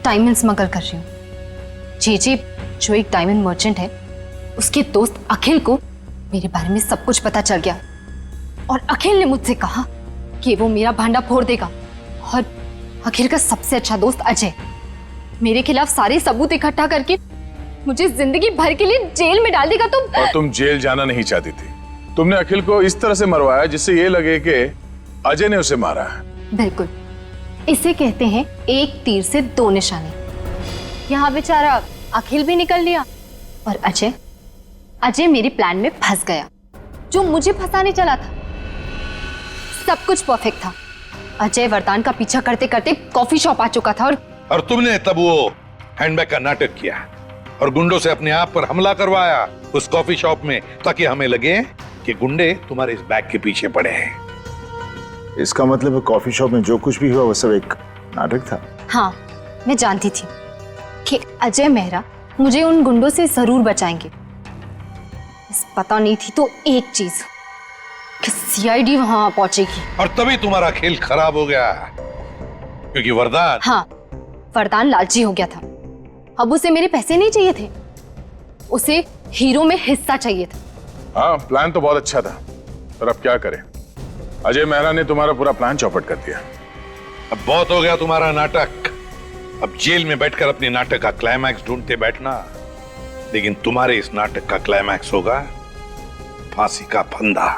डायमंड स्मगल कर रही हूँ। जेजे जो एक डायमंड मर्चेंट है, उसके दोस्त अखिल को मेरे बारे में सब कुछ पता चल गया और अखिल ने मुझसे कहा कि वो मेरा भांडा फोड़ देगा। और अखिल का सबसे अच्छा दोस्त अजय मेरे खिलाफ सारे सबूत इकट्ठा करके मुझे जिंदगी भर के लिए जेल में डाल देगा। और तुम जेल जाना नहीं चाहती थी। तुमने अखिल को इस तरह से मरवाया जिससे ये लगे कि अजय ने उसे मारा है। बिल्कुल, इसे कहते हैं एक तीर से 2 निशाने। यहाँ बेचारा अखिल भी निकल लिया और अजय मेरे प्लान में फंस गया। जो मुझे फंसाने चला था। सब कुछ परफेक्ट था। अजय वरदान का पीछा करते करते कॉफी शॉप आ चुका था और तुमने तब वो हैंडबैग का नाटक किया और गुंडों से अपने आप पर हमला करवाया उस कॉफी शॉप में, ताकि हमें लगे कि गुंडे तुम्हारे इस बैग के पीछे पड़े हैं। इसका मतलब है कॉफी शॉप में जो कुछ भी हुआ वो सब एक नाटक था। हाँ, मैं जानती थी कि अजय मेहरा मुझे उन गुंडों से जरूर बचाएंगे। बस पता नहीं थी तो एक चीज कि सीआईडी वहां पहुंचेगी। और तभी तुम्हारा खेल खराब हो गया, क्योंकि वरदान, हाँ, वरदान लालची हो गया था। अब उसे मेरे पैसे नहीं चाहिए थे, उसे हीरो में हिस्सा चाहिए था। हाँ, प्लान तो बहुत अच्छा था, पर अब क्या करें? अजय मेहरा ने तुम्हारा पूरा प्लान चौपट कर दिया। अब बहुत हो गया तुम्हारा नाटक। अब जेल में बैठकर अपने नाटक का क्लाइमैक्स ढूंढते बैठना, लेकिन तुम्हारे इस नाटक का क्लाइमैक्स होगा फांसी का फंदा।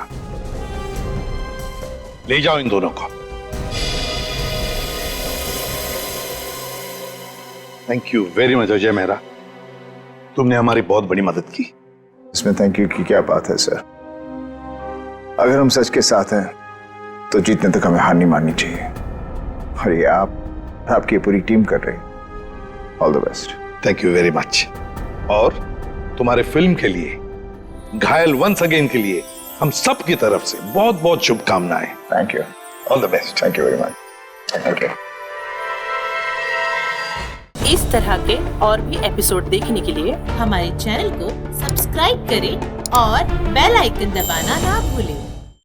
ले जाओ इन दोनों को। Thank you very much Ajay Mehra, तुमने हमारी बहुत बड़ी मदद की। इसमें थैंक यू की क्या बात है सर। अगर हम सच के साथ हैं तो जीतने तक हमें हार नहीं माननी चाहिए, और ये आपकी पूरी टीम कर रही है। All the best. Thank you very much. और तुम्हारे फिल्म के लिए, घायल वंस अगेन के लिए हम सब की तरफ से बहुत बहुत शुभकामनाएं। Thank you. All the best. Thank you very much. Thank you. इस तरह के और भी एपिसोड देखने के लिए हमारे चैनल को सब्सक्राइब करें और बेल आइकन दबाना ना भूलें।